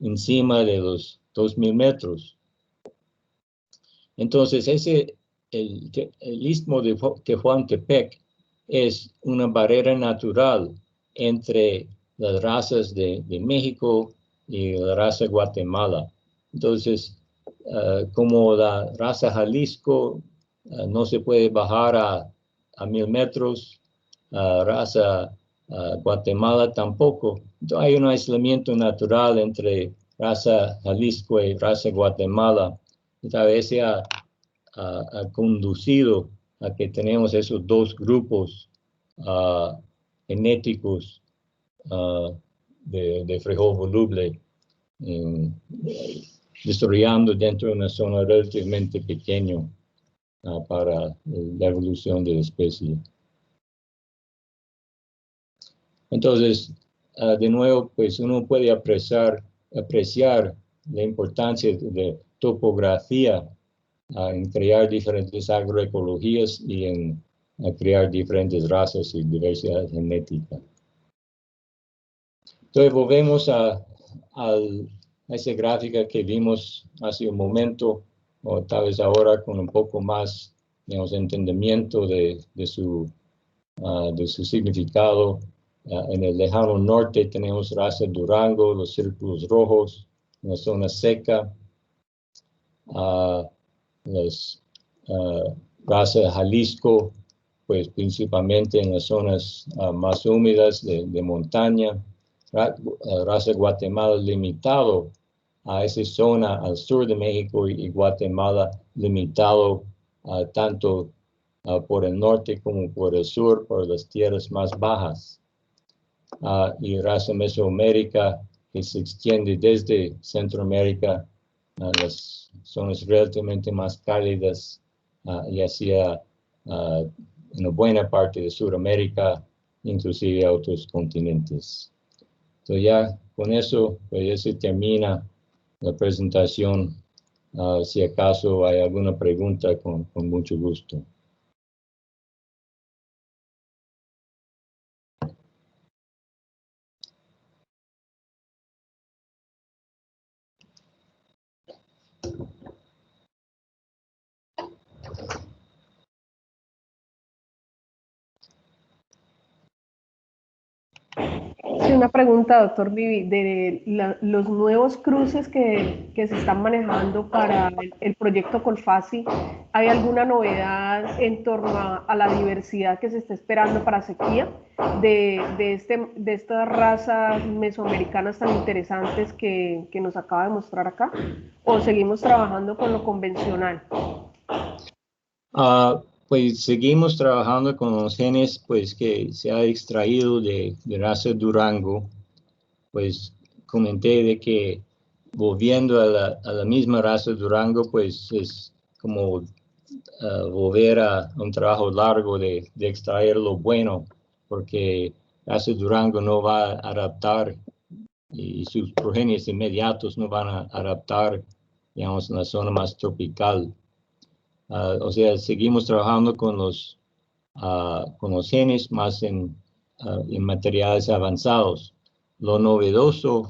encima de los 2000 metros. Entonces el istmo de Tehuantepec es una barrera natural entre las razas de México y la raza Guatemala. Entonces, como la raza Jalisco no se puede bajar a 1000 metros, raza Guatemala tampoco. Entonces, hay un aislamiento natural entre raza Jalisco y raza Guatemala. Y tal vez se ha conducido a que tenemos esos dos grupos genéticos de frijol voluble desarrollando dentro de una zona relativamente pequeña para la evolución de la especie. Entonces, de nuevo, pues uno puede apreciar la importancia de topografía en crear diferentes agroecologías y en crear diferentes razas y diversidad genética. Entonces, volvemos a esa gráfica que vimos hace un momento, o tal vez ahora con un poco más, digamos, entendimiento de su significado. En el lejano norte tenemos raza Durango, los círculos rojos, una zona seca. Las raza Jalisco, pues principalmente en las zonas más húmedas de montaña. Raza Guatemala limitado a esa zona al sur de México y Guatemala limitado tanto por el norte como por el sur, por las tierras más bajas. Y raza Mesoamérica que se extiende desde Centroamérica a las zonas relativamente más cálidas y hacia una buena parte de Sudamérica, inclusive a otros continentes. Entonces ya con eso, pues ya se termina la presentación. Si acaso hay alguna pregunta, con mucho gusto. Sí, una pregunta, doctor Vivi, de los nuevos cruces que se están manejando para el proyecto Colfasi, ¿hay alguna novedad en torno a la diversidad que se está esperando para sequía de estas razas mesoamericanas tan interesantes que nos acaba de mostrar acá? ¿O seguimos trabajando con lo convencional? Pues seguimos trabajando con los genes pues, que se ha extraído de raza Durango. Pues comenté de que volviendo a la misma raza Durango, pues es como volver a un trabajo largo de extraer lo bueno, porque raza Durango no va a adaptar y sus progenies inmediatos no van a adaptar, digamos, en la zona más tropical. O sea, seguimos trabajando con los genes más en en materiales avanzados. Lo novedoso,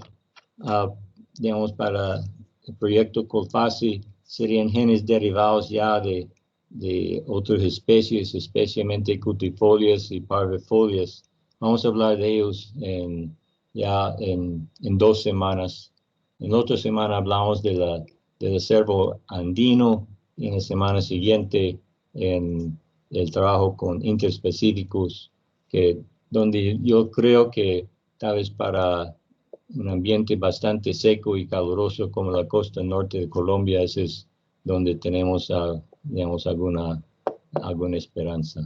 digamos, para el proyecto Colfasi serían genes derivados ya de otras especies, especialmente cutifolias y parvifolias. Vamos a hablar de ellos ya en 2 semanas. En otra semana hablamos del acervo andino y en la semana siguiente en el trabajo con interespecíficos, donde yo creo que tal vez para un ambiente bastante seco y caluroso como la costa norte de Colombia, ese es donde tenemos, digamos, alguna esperanza.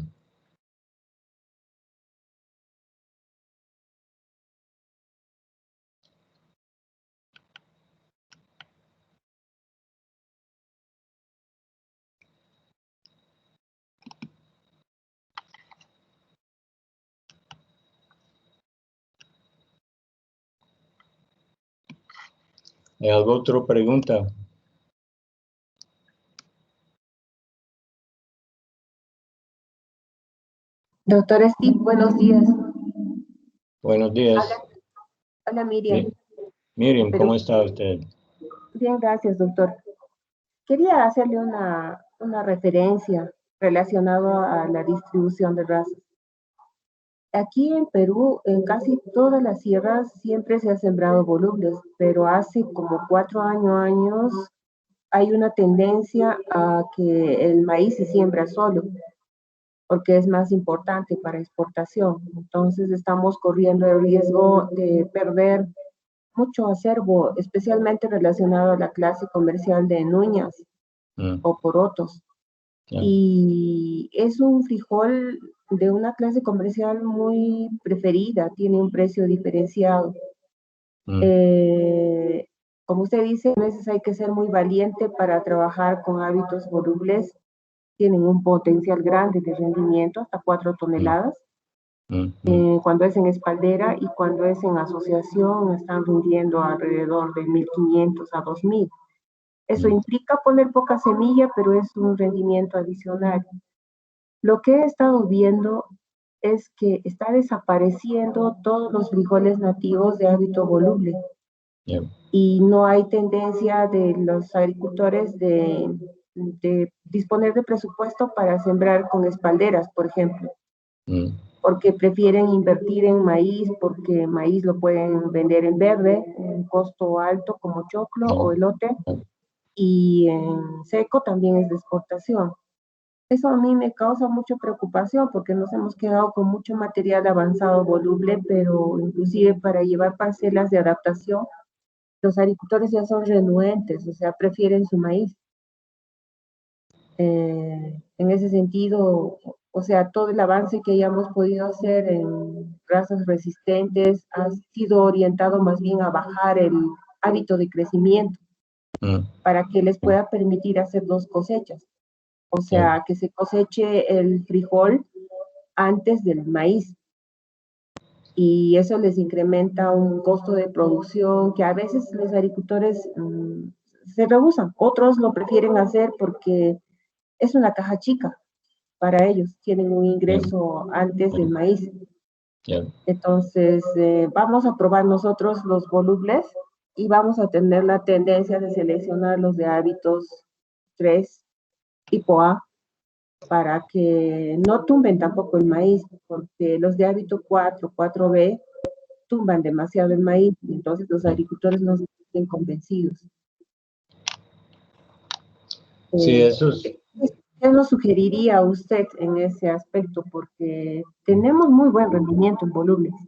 ¿Hay alguna otra pregunta? Doctor Steve, buenos días. Buenos días. Hola Miriam. Miriam, ¿cómo está usted? Bien, gracias, doctor. Quería hacerle una referencia relacionada a la distribución de razas. Aquí en Perú, en casi todas las sierras, siempre se ha sembrado volubles, pero hace como 4 años hay una tendencia a que el maíz se siembra solo, porque es más importante para exportación. Entonces estamos corriendo el riesgo de perder mucho acervo, especialmente relacionado a la clase comercial de nuñas o porotos. Y es un frijol de una clase comercial muy preferida, tiene un precio diferenciado. Como usted dice, a veces hay que ser muy valiente para trabajar con hábitos volubles. Tienen un potencial grande de rendimiento, hasta 4 toneladas. Cuando es en espaldera y cuando es en asociación están rindiendo alrededor de 1.500 a 2.000. Eso implica poner poca semilla, pero es un rendimiento adicional. Lo que he estado viendo es que está desapareciendo todos los frijoles nativos de hábito voluble. Y no hay tendencia de los agricultores de disponer de presupuesto para sembrar con espalderas, por ejemplo. Porque prefieren invertir en maíz, porque maíz lo pueden vender en verde, en costo alto como choclo o elote, y en seco también es de exportación. Eso a mí me causa mucha preocupación porque nos hemos quedado con mucho material avanzado voluble, pero inclusive para llevar parcelas de adaptación, los agricultores ya son renuentes, o sea, prefieren su maíz. En ese sentido, o sea, todo el avance que hayamos podido hacer en razas resistentes ha sido orientado más bien a bajar el hábito de crecimiento para que les pueda permitir hacer 2 cosechas. O sea, que se coseche el frijol antes del maíz. Y eso les incrementa un costo de producción que a veces los agricultores se rehusan. Otros lo prefieren hacer porque es una caja chica para ellos, tienen un ingreso antes del maíz. Entonces, vamos a probar nosotros los volubles y vamos a tener la tendencia de seleccionar los de hábitos 3, tipo A, para que no tumben tampoco el maíz, porque los de hábito 4, 4B, tumban demasiado el maíz, y entonces los agricultores no se sienten convencidos. Sí, eso es... ¿Qué nos sugeriría usted en ese aspecto? Porque tenemos muy buen rendimiento en volúmenes.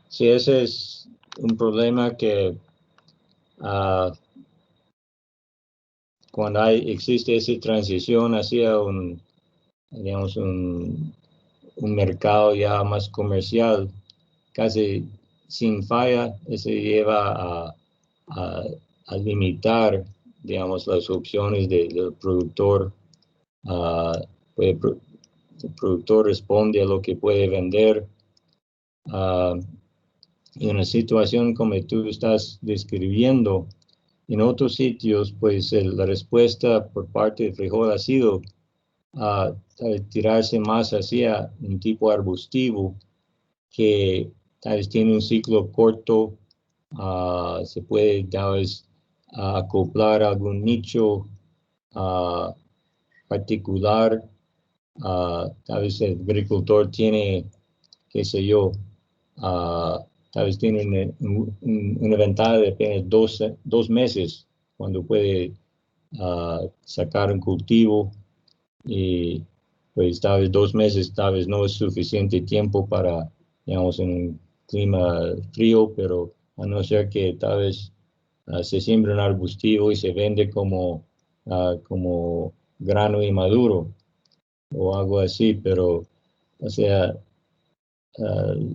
Sí, ese es un problema que cuando existe esa transición hacia digamos, un mercado ya más comercial, casi sin falla, eso lleva a limitar, digamos, las opciones del productor. El productor responde a lo que puede vender. En una situación como tú estás describiendo, en otros sitios, pues la respuesta por parte del frijol ha sido tal vez tirarse más hacia un tipo arbustivo que tal vez tiene un ciclo corto, se puede tal vez acoplar a algún nicho particular. Tal vez el agricultor tiene, qué sé yo, tal vez tiene una ventaja de apenas 2 meses cuando puede sacar un cultivo, y pues tal vez 2 meses tal vez no es suficiente tiempo para, digamos, en un clima frío, pero a no ser que tal vez se siembra un arbustivo y se vende como grano inmaduro o algo así, pero o sea,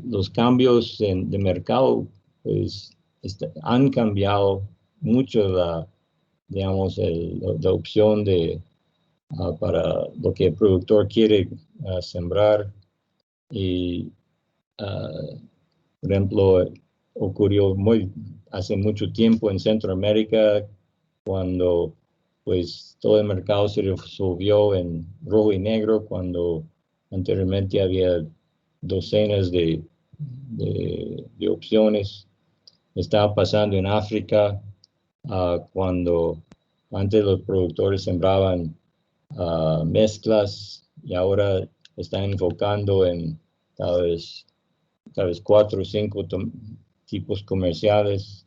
los cambios de mercado pues han cambiado mucho digamos, la opción para lo que el productor quiere sembrar. Y, por ejemplo, ocurrió hace mucho tiempo en Centroamérica, cuando pues todo el mercado se resolvió en rojo y negro, cuando anteriormente había docenas de opciones. Estaba pasando en África, cuando antes los productores sembraban mezclas, y ahora están enfocando en tal vez 4 o 5 tipos comerciales.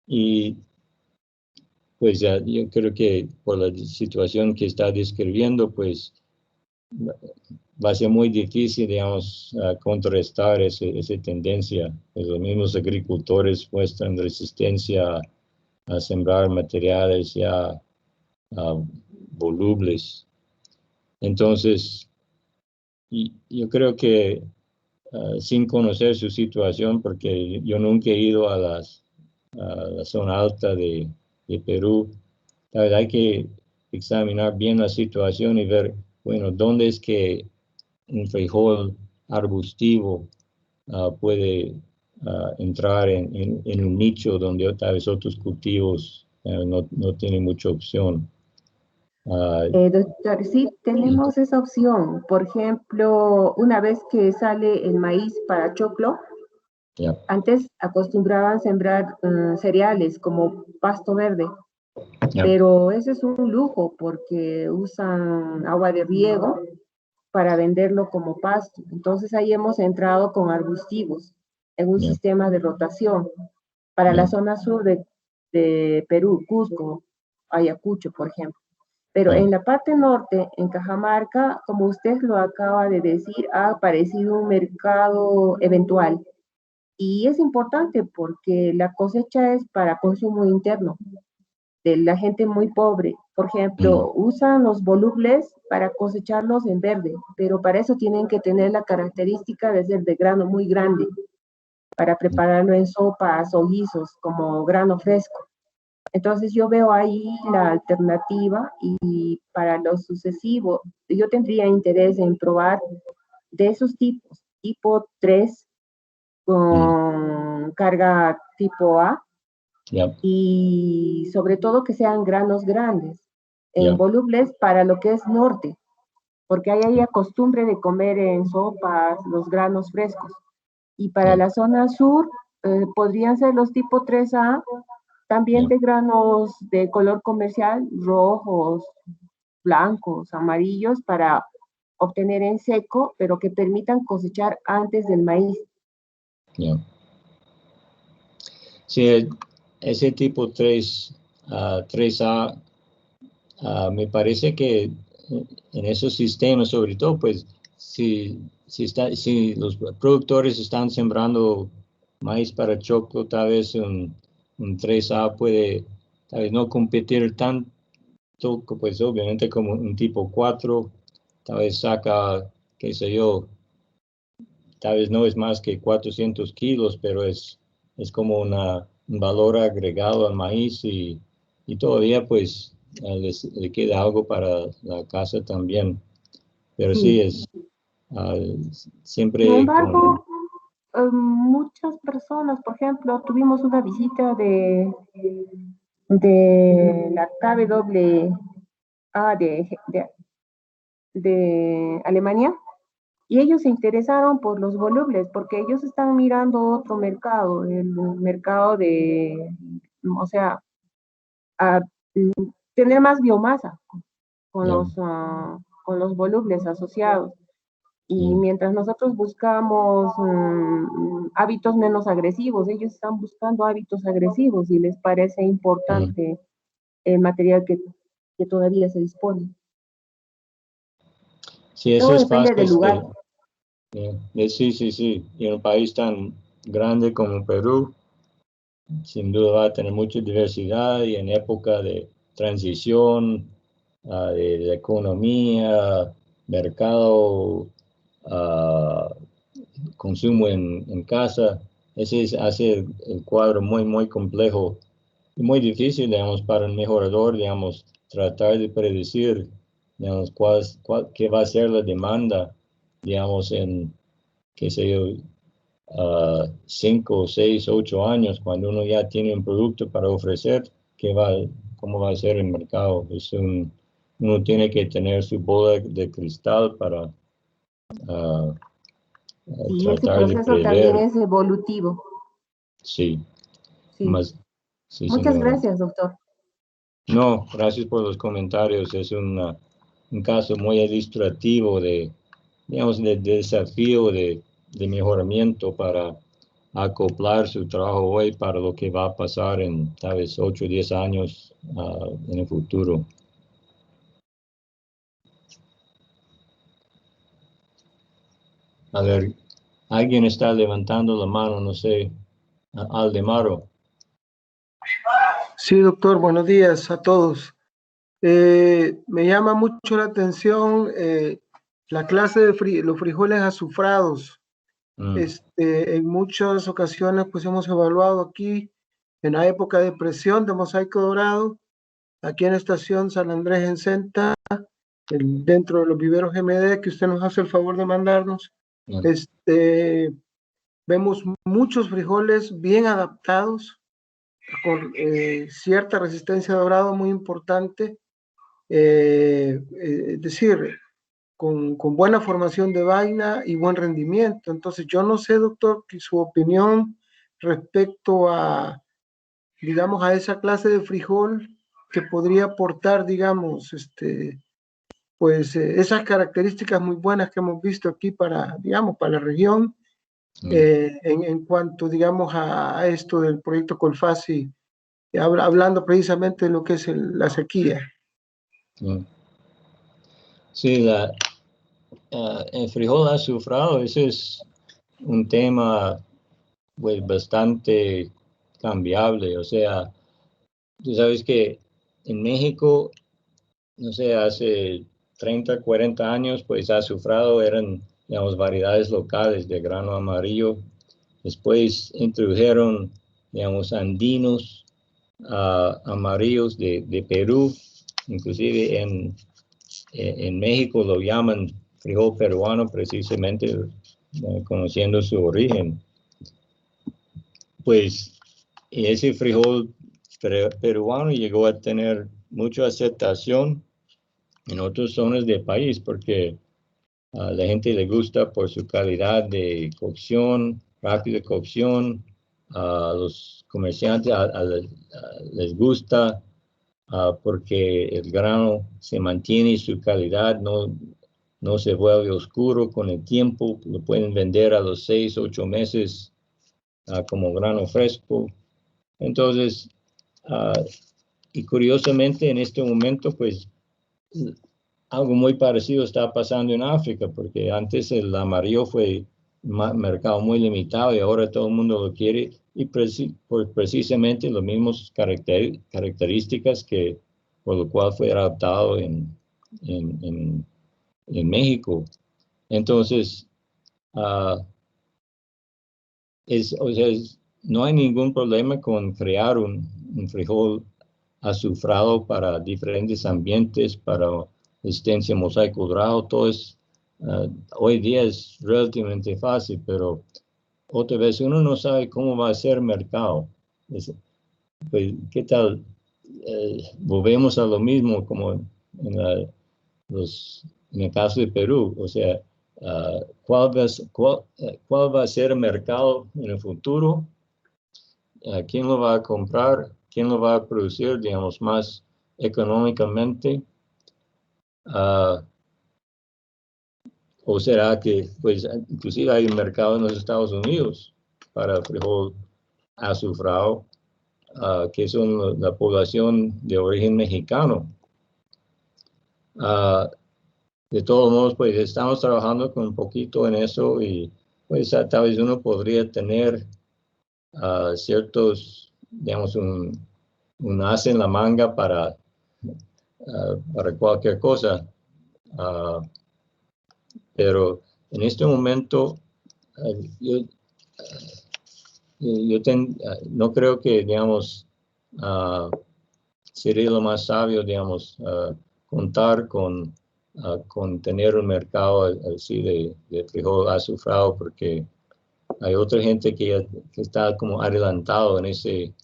Y pues yo creo que por la situación que está describiendo, pues va a ser muy difícil, digamos, contrarrestar esa tendencia. Pues los mismos agricultores muestran resistencia a sembrar materiales ya volubles. Entonces, yo creo que sin conocer su situación, porque yo nunca he ido a la zona alta de Perú, la verdad hay que examinar bien la situación y ver, bueno, dónde es que un frijol arbustivo puede entrar en un nicho donde tal vez otros cultivos no tienen mucha opción. Doctor, sí, tenemos esa opción. Por ejemplo, una vez que sale el maíz para choclo, Yeah. antes acostumbraban sembrar cereales como pasto verde, Yeah. pero ese es un lujo porque usan agua de riego para venderlo como pasto. Entonces ahí hemos entrado con arbustivos en un Yeah. sistema de rotación para Yeah. la zona sur de Perú, Cusco, Ayacucho, por ejemplo. Pero Yeah. en la parte norte, en Cajamarca, como usted lo acaba de decir, ha aparecido un mercado eventual. Y es importante porque la cosecha es para consumo interno de la gente muy pobre. Por ejemplo, usan los volubles para cosecharlos en verde, pero para eso tienen que tener la característica de ser de grano muy grande, para prepararlo en sopas o guisos como grano fresco. Entonces yo veo ahí la alternativa y para lo sucesivo yo tendría interés en probar de esos tipos, tipo 3 con carga tipo A, Yeah. y sobre todo que sean granos grandes, Yeah. volubles para lo que es norte, porque hay costumbre de comer en sopas los granos frescos. Y para Yeah. la zona sur podrían ser los tipo 3A, también Yeah. de granos de color comercial, rojos, blancos, amarillos, para obtener en seco, pero que permitan cosechar antes del maíz. Yeah. Sí, ese tipo 3A, me parece que en esos sistemas, sobre todo, pues, si los productores están sembrando maíz para choclo, tal vez un 3A puede tal vez no competir tanto, pues obviamente como un tipo 4, tal vez saca, qué sé yo, tal vez no es más que 400 kilos, pero es como un valor agregado al maíz, y todavía pues le queda algo para la casa también. Pero sí, Sí. es Sin siempre embargo, muchas personas, por ejemplo, tuvimos una visita de la KW de Alemania, y ellos se interesaron por los volubles, porque ellos están mirando otro mercado, el mercado de, o sea, a tener más biomasa con los volubles asociados. Y mientras nosotros buscamos hábitos menos agresivos, ellos están buscando hábitos agresivos y les parece importante el material que todavía se dispone. Sí, eso Todo es depende del lugar. Sí. Y en un país tan grande como Perú, sin duda va a tener mucha diversidad, y en época de transición, de economía, mercado, consumo en casa, ese hace el cuadro muy complejo y muy difícil, digamos, para un mejorador, digamos, tratar de predecir, digamos, qué va a ser la demanda, digamos, en, qué sé yo, 5, 6, 8 años, cuando uno ya tiene un producto para ofrecer, cómo va a ser el mercado. Uno tiene que tener su bola de cristal para Y ese tratar de proceso también prever. es evolutivo. Sí, Sí. sí, Muchas señora. gracias, doctor. No, gracias por los comentarios. Es un caso muy ilustrativo digamos, de desafío de mejoramiento para acoplar su trabajo hoy para lo que va a pasar en tal vez 8 o 10 años en el futuro. A ver, alguien está levantando la mano, no sé, Aldemaro. Sí, doctor, buenos días a todos. Me llama mucho la atención la clase de los frijoles azufrados. En muchas ocasiones pues hemos evaluado aquí en la época de presión de mosaico dorado, aquí en la estación San Andrés en Senta, dentro de los viveros GMD que usted nos hace el favor de mandarnos. Vemos muchos frijoles bien adaptados, con cierta resistencia a dorado muy importante, es decir, con buena formación de vaina y buen rendimiento. Entonces, yo no sé, doctor, que su opinión respecto a, digamos, a esa clase de frijol que podría aportar, digamos, pues esas características muy buenas que hemos visto aquí para, digamos, para la región, en cuanto, digamos, a esto del proyecto Colfasi, hablando precisamente de lo que es la sequía. Sí, el frijol azufrado, ese es un tema pues bastante cambiable. O sea, tú sabes que en México, no sé, hace 30, 40 años, pues azufrado eran, digamos, variedades locales de grano amarillo. Después introdujeron, digamos, andinos amarillos de Perú, inclusive en México lo llaman frijol peruano precisamente, conociendo su origen. Pues ese frijol peruano llegó a tener mucha aceptación en otras zonas del país porque a la gente le gusta por su calidad de cocción, rápida cocción. A los comerciantes les gusta porque el grano se mantiene su calidad, no se vuelve oscuro con el tiempo. Lo pueden vender a los 6, 8 meses como grano fresco. Entonces, y curiosamente en este momento, pues algo muy parecido está pasando en África, porque antes el amarillo fue un mercado muy limitado y ahora todo el mundo lo quiere, y por precisamente las mismas características por lo cual fue adaptado en México. Entonces, no hay ningún problema con crear un frijol azufrado para diferentes ambientes, para resistencia a mosaico dorado. Todo hoy día es relativamente fácil, pero otra vez uno no sabe cómo va a ser el mercado. Pues, ¿qué tal? Volvemos a lo mismo, como en el caso de Perú, o sea, ¿cuál va a ser el mercado en el futuro? ¿Quién lo va a comprar? ¿Quién lo va a producir, digamos, más económicamente? ¿O será que, pues, inclusive hay un mercado en los Estados Unidos para frijol azufrado, que son la población de origen mexicano? De todos modos, pues estamos trabajando con un poquito en eso y pues tal vez uno podría tener ciertos, digamos, un as en la manga para cualquier cosa. Pero en este momento no creo que, digamos, sería lo más sabio, digamos, contar con tener un mercado así de frijol azufrado, porque hay otra gente que está como adelantado en ese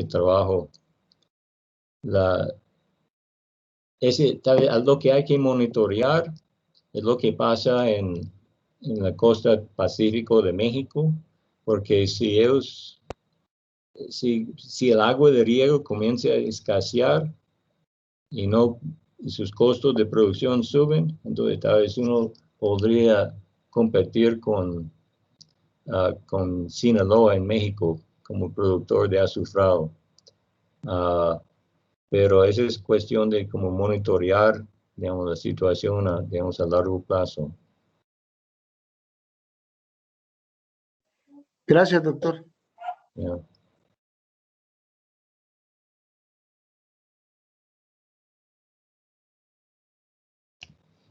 trabajo. Tal vez algo que hay que monitorear es lo que pasa en la costa pacífico de México, porque si el agua de riego comienza a escasear y sus costos de producción suben, entonces tal vez uno podría competir con Sinaloa en México como productor de azufrado. Pero esa es cuestión de cómo monitorear, digamos, la situación, digamos, a largo plazo. Gracias, doctor. Yeah.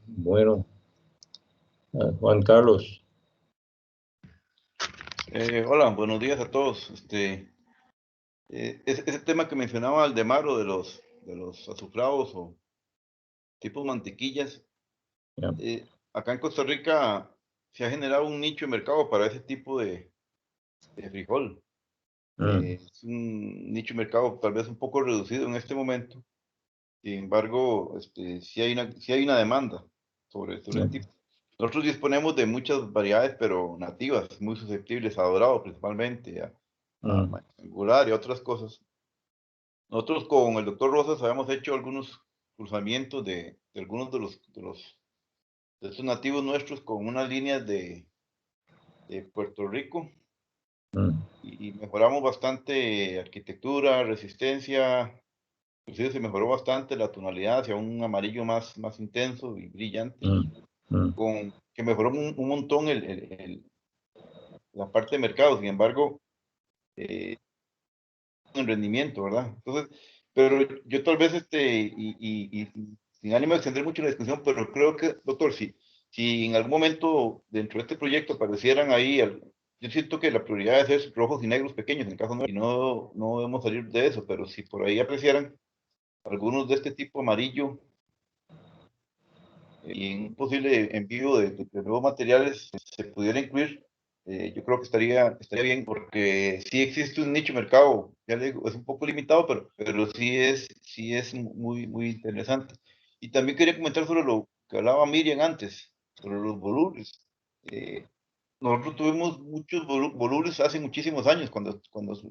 Bueno, Juan Carlos. Hola, buenos días a todos. Ese tema que mencionaba Aldemaro de los azufrados o tipos mantequillas, Yeah. acá en Costa Rica se ha generado un nicho de mercado para ese tipo de frijol. Es un nicho de mercado tal vez un poco reducido en este momento. Sin embargo, sí hay una demanda sobre el tipo. Nosotros disponemos de muchas variedades, pero nativas, muy susceptibles a dorado principalmente, a angular y otras cosas. Nosotros con el doctor Rosas habíamos hecho algunos cruzamientos de algunos de estos nativos nuestros con unas líneas de Puerto Rico y mejoramos bastante arquitectura, resistencia, inclusive se mejoró bastante la tonalidad hacia un amarillo más intenso y brillante, que mejoró un montón la parte de mercado. Sin embargo, en rendimiento, ¿verdad? Entonces, pero yo tal vez, y sin ánimo de extender mucho la discusión, pero creo que, doctor, si en algún momento dentro de este proyecto aparecieran ahí, yo siento que la prioridad es rojos y negros pequeños, en el caso no debemos salir de eso, pero si por ahí aparecieran algunos de este tipo amarillo, y en un posible envío de nuevos materiales se pudiera incluir, yo creo que estaría bien, porque sí existe un nicho de mercado, ya le digo, es un poco limitado, pero sí es muy interesante. Y también quería comentar sobre lo que hablaba Miriam antes, sobre los volubles. Nosotros tuvimos muchos volubles hace muchísimos años, cuando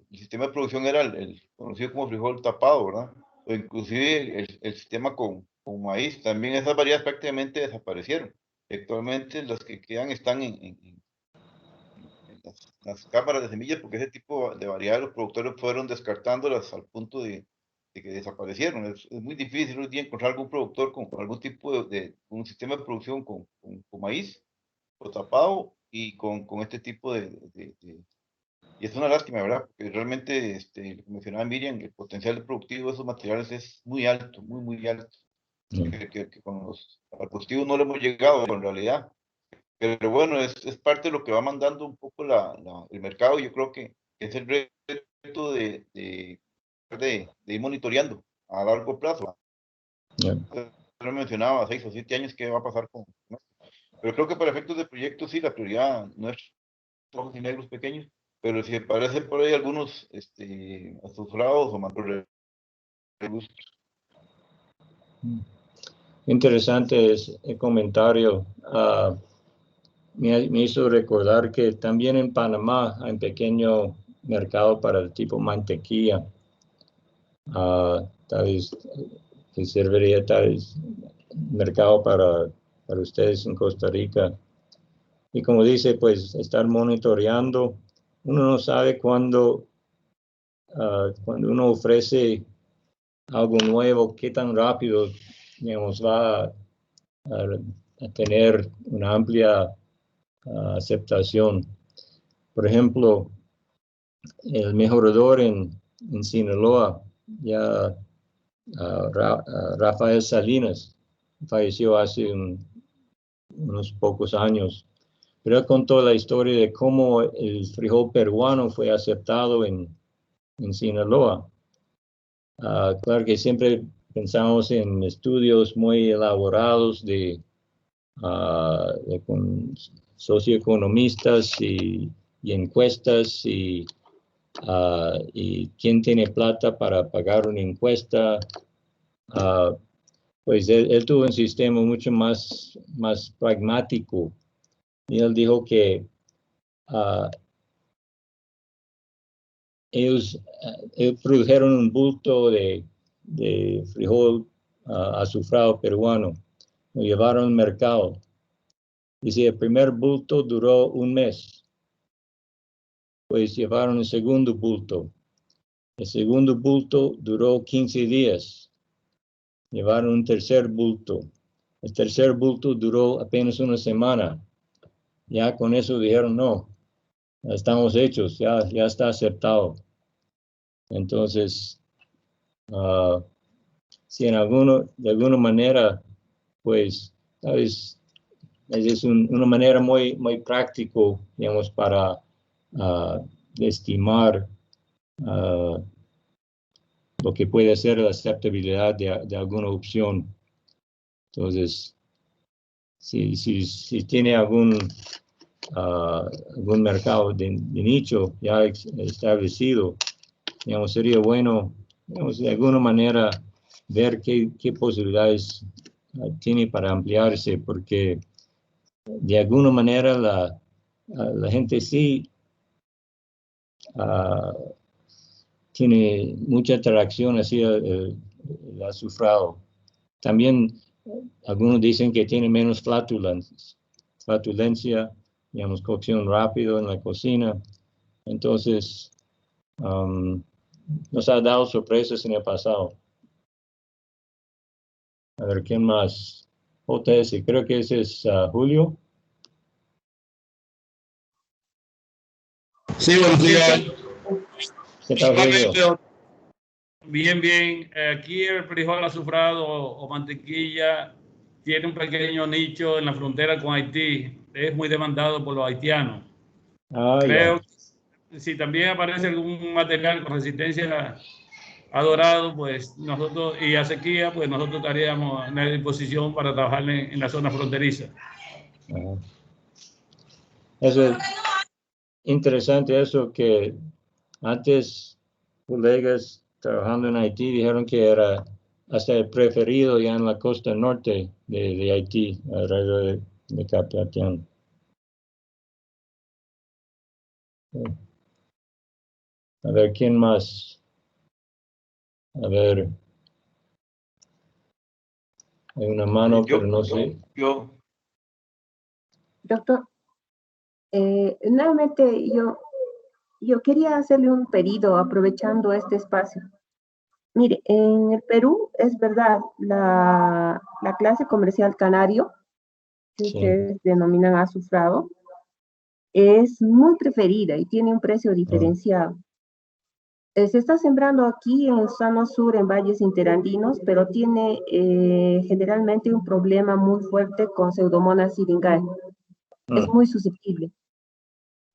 el sistema de producción era el conocido como frijol tapado, ¿verdad? O inclusive el sistema con maíz. También esas variedades prácticamente desaparecieron. Actualmente las que quedan están en las cámaras de semillas, porque ese tipo de variedades los productores fueron descartándolas al punto de que desaparecieron. Es muy difícil hoy día encontrar algún productor con algún tipo de un sistema de producción con maíz o tapado y con este tipo y es una lástima, ¿verdad? Porque realmente, lo que mencionaba Miriam, el potencial productivo de esos materiales es muy alto, muy alto. Que con los arbustivos no le hemos llegado en realidad. Pero bueno, es parte de lo que va mandando un poco el mercado. Yo creo que es el reto de ir monitoreando a largo plazo. Lo mencionaba, 6 o 7 años, ¿qué va a pasar con esto? Pero creo que para efectos de proyecto sí, la prioridad no es rojos y negros pequeños, pero si aparecen por ahí algunos azufrados o más robustos. interesante es el comentario. Me hizo recordar que también en Panamá hay un pequeño mercado para el tipo mantequilla. Tal vez que serviría tal vez mercado para ustedes en Costa Rica. Y como dice, pues estar monitoreando. Uno no sabe cuando uno ofrece algo nuevo, qué tan rápido, digamos, va a tener una amplia aceptación. Por ejemplo, el mejorador en Sinaloa, ya Rafael Salinas, falleció hace unos pocos años, pero él contó la historia de cómo el frijol peruano fue aceptado en Sinaloa. Claro que siempre pensamos en estudios muy elaborados con socioeconomistas y encuestas y quién tiene plata para pagar una encuesta. Pues él tuvo un sistema mucho más pragmático y él dijo que ellos produjeron un bulto de frijol azufrado peruano, lo llevaron al mercado. Dice, el primer bulto duró un mes, pues llevaron el segundo bulto. El segundo bulto duró 15 días. Llevaron un tercer bulto. El tercer bulto duró apenas una semana. Ya con eso dijeron, no, ya estamos hechos, ya está aceptado. Entonces, si de alguna manera, pues, tal vez es una manera muy práctico, digamos, para estimar lo que puede ser la aceptabilidad de alguna opción. Entonces, si tiene algún mercado de nicho ya establecido, digamos, sería bueno, digamos, de alguna manera ver qué posibilidades tiene para ampliarse, porque de alguna manera la gente sí tiene mucha atracción hacia el azufrado. También algunos dicen que tiene menos flatulencia, digamos, cocción rápido en la cocina. Entonces, nos ha dado sorpresas en el pasado. A ver, ¿quién más? JS, creo que ese es Julio. Sí, buenos días. ¿Qué tal, Julio? Bien. Aquí el frijol azufrado o mantequilla tiene un pequeño nicho en la frontera con Haití. Es muy demandado por los haitianos. Creo que si también aparece algún material con resistencia a dorado, pues nosotros, y a sequía, pues nosotros estaríamos en la disposición para trabajar en la zona fronteriza. Eso es interesante, eso que antes colegas trabajando en Haití dijeron que era hasta el preferido ya en la costa norte de Haití, alrededor de Cap-Haitien. A ver, ¿quién más? A ver. Hay una mano, pero no sé. Doctor, nuevamente yo quería hacerle un pedido aprovechando este espacio. Mire, en el Perú es verdad, la clase comercial canario, que ustedes denominan azufrado, es muy preferida y tiene un precio diferenciado. Se está sembrando aquí en el Sano Sur, en valles interandinos, pero tiene generalmente un problema muy fuerte con Pseudomonas syringae. Es muy susceptible.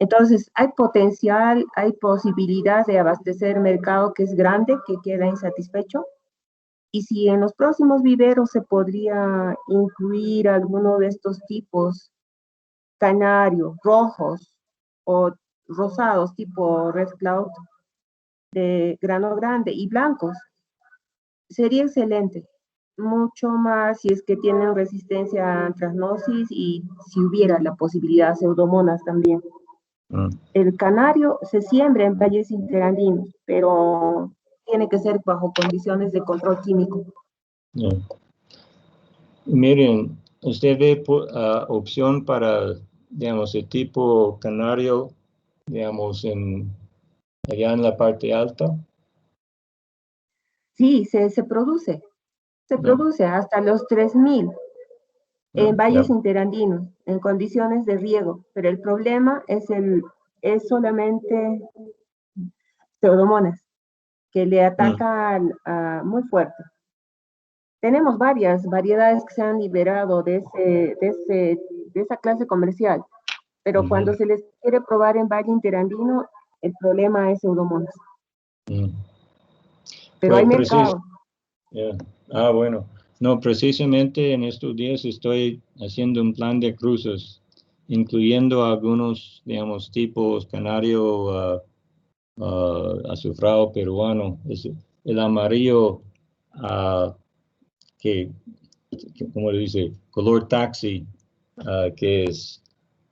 Entonces, hay potencial, hay posibilidad de abastecer mercado que es grande, que queda insatisfecho. Y si en los próximos viveros se podría incluir alguno de estos tipos, canarios, rojos o rosados, tipo Red Cloud, de grano grande y blancos, sería excelente. mucho más si es que tienen resistencia a antracnosis y si hubiera la posibilidad de pseudomonas también. El canario se siembra en valles interandinos, pero tiene que ser bajo condiciones de control químico. Miren, ¿usted ve opción para, digamos, el tipo canario, digamos, allá en la parte alta? Sí, se produce. Se produce hasta los 3000 en valles interandinos, en condiciones de riego, pero el problema es solamente pseudomonas, que le atacan muy fuerte. Tenemos varias variedades que se han liberado de esa clase comercial, pero cuando se les quiere probar en valle interandino, el problema es pseudomonas. Pero hay mercado. Bueno. No, precisamente en estos días estoy haciendo un plan de cruces, incluyendo algunos, digamos, tipos canario azufrado peruano. Es el amarillo ¿cómo le dice? Color taxi, que es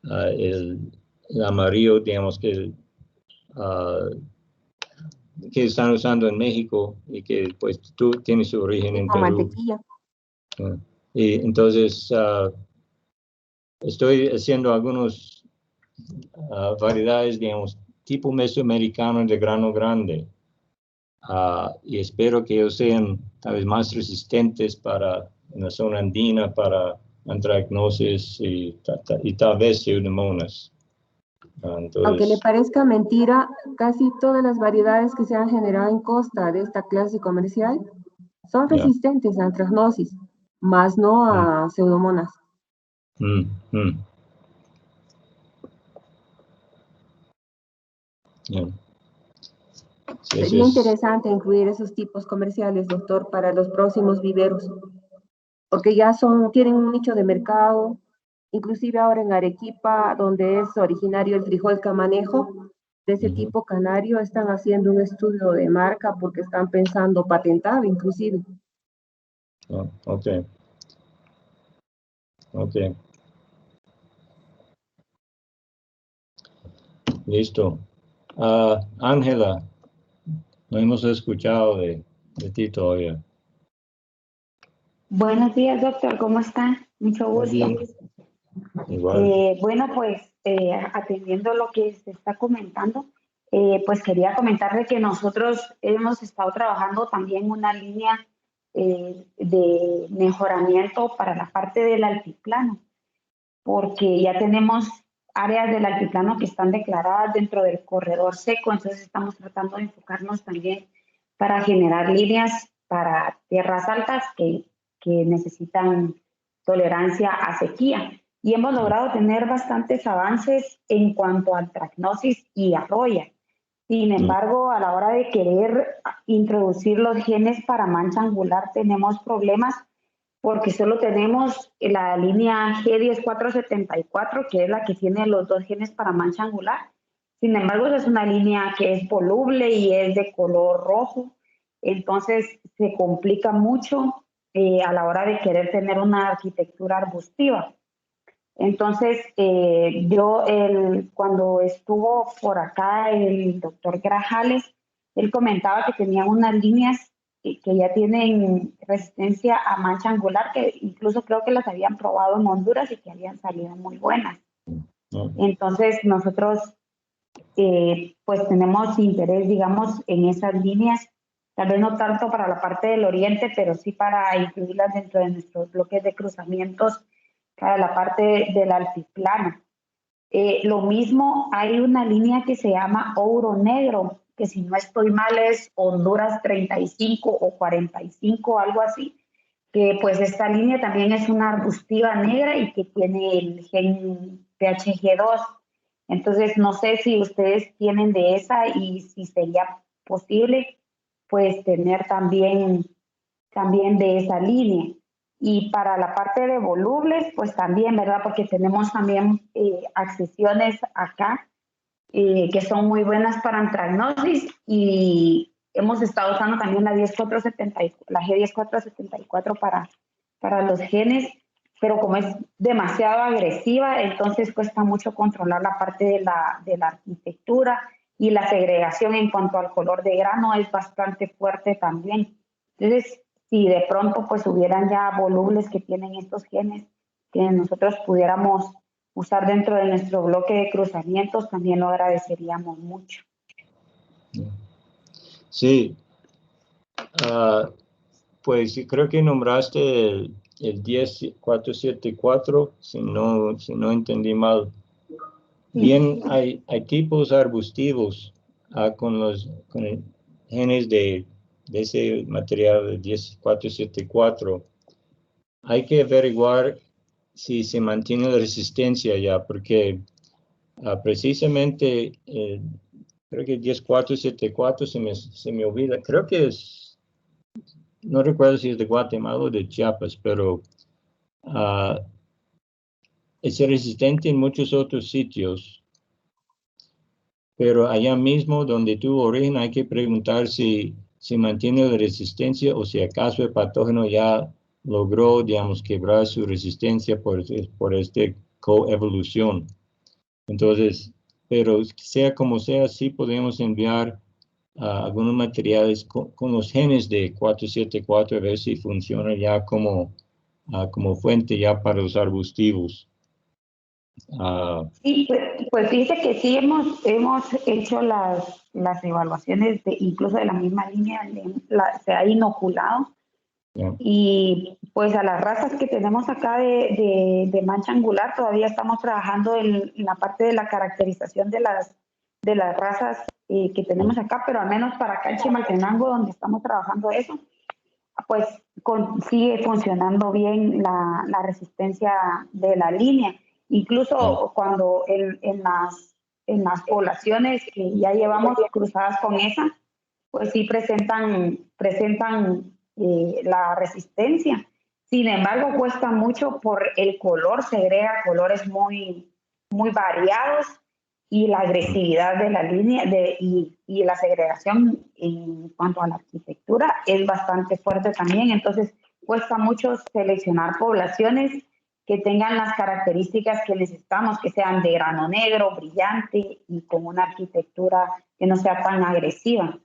el amarillo, digamos, que están usando en México y que pues tú tienes su origen en Perú. Mantequilla. Y entonces estoy haciendo algunas variedades, digamos, tipo mesoamericano de grano grande. Y espero que ellos sean tal vez más resistentes en la zona andina para antracnosis y tal vez pseudomonas. Aunque le parezca mentira, casi todas las variedades que se han generado en costa de esta clase comercial son resistentes a antracnosis, más no a pseudomonas. Sería interesante incluir esos tipos comerciales, doctor, para los próximos viveros, porque ya tienen un nicho de mercado, inclusive ahora en Arequipa, donde es originario el frijol camanejo, de ese tipo canario, están haciendo un estudio de marca porque están pensando patentar inclusive. Ok. Listo. Ángela, no hemos escuchado de ti todavía. Buenos días, doctor. ¿Cómo está? Mucho gusto. Igual. Bueno, pues atendiendo lo que se está comentando, pues quería comentarle que nosotros hemos estado trabajando también una línea de mejoramiento para la parte del altiplano, porque ya tenemos áreas del altiplano que están declaradas dentro del corredor seco, entonces estamos tratando de enfocarnos también para generar líneas para tierras altas que necesitan tolerancia a sequía. Y hemos logrado tener bastantes avances en cuanto a antracnosis y arroya. Sin embargo, a la hora de querer introducir los genes para mancha angular tenemos problemas porque solo tenemos la línea G10474, que es la que tiene los dos genes para mancha angular. Sin embargo, es una línea que es voluble y es de color rojo. Entonces, se complica mucho a la hora de querer tener una arquitectura arbustiva. Entonces, cuando estuvo por acá el doctor Grajales, él comentaba que tenían unas líneas que ya tienen resistencia a mancha angular, que incluso creo que las habían probado en Honduras y que habían salido muy buenas. Entonces, nosotros pues tenemos interés, digamos, en esas líneas, tal vez no tanto para la parte del oriente, pero sí para incluirlas dentro de nuestros bloques de cruzamientos para la parte del altiplano. Lo mismo, hay una línea que se llama Ouro Negro, que si no estoy mal es Honduras 35 o 45, algo así, que pues esta línea también es una arbustiva negra y que tiene el gen PHG2. Entonces, no sé si ustedes tienen de esa y si sería posible, pues tener también de esa línea. Y para la parte de volubles, pues también, ¿verdad? Porque tenemos también accesiones acá que son muy buenas para antracnosis y hemos estado usando también la G10474 para los genes, pero como es demasiado agresiva, entonces cuesta mucho controlar la parte de la arquitectura, y la segregación en cuanto al color de grano es bastante fuerte también. Entonces, si de pronto pues hubieran ya volubles que tienen estos genes que nosotros pudiéramos usar dentro de nuestro bloque de cruzamientos, también lo agradeceríamos mucho. Sí, pues sí, creo que nombraste el 10474, si no entendí mal. Bien, hay tipos arbustivos con el genes de ese material de 10474. Hay que averiguar si se mantiene la resistencia ya, porque precisamente creo que 10474 se me olvida. Creo que no recuerdo si es de Guatemala o de Chiapas, pero es resistente en muchos otros sitios. Pero allá mismo donde tuvo origen hay que preguntar si mantiene la resistencia o si acaso el patógeno ya logró, digamos, quebrar su resistencia por esta coevolución. Entonces, pero sea como sea, sí podemos enviar algunos materiales con los genes de 474 a ver si funciona ya como fuente ya para los arbustivos. Sí, pues fíjese que sí hemos hecho las evaluaciones incluso de la misma línea, se ha inoculado. Yeah. Y pues a las razas que tenemos acá de mancha angular todavía estamos trabajando en la parte de la caracterización de las razas que tenemos acá, pero al menos para acá en Chimaltenango, donde estamos trabajando eso, pues sigue funcionando bien la resistencia de la línea. Incluso cuando en las poblaciones que ya llevamos cruzadas con esa, pues sí presentan la resistencia. Sin embargo, cuesta mucho por el color, segrega colores muy, muy variados, y la agresividad de la línea y la segregación en cuanto a la arquitectura es bastante fuerte también. Entonces, cuesta mucho seleccionar poblaciones que tengan las características que necesitamos, que sean de grano negro, brillante y con una arquitectura que no sea tan agresiva.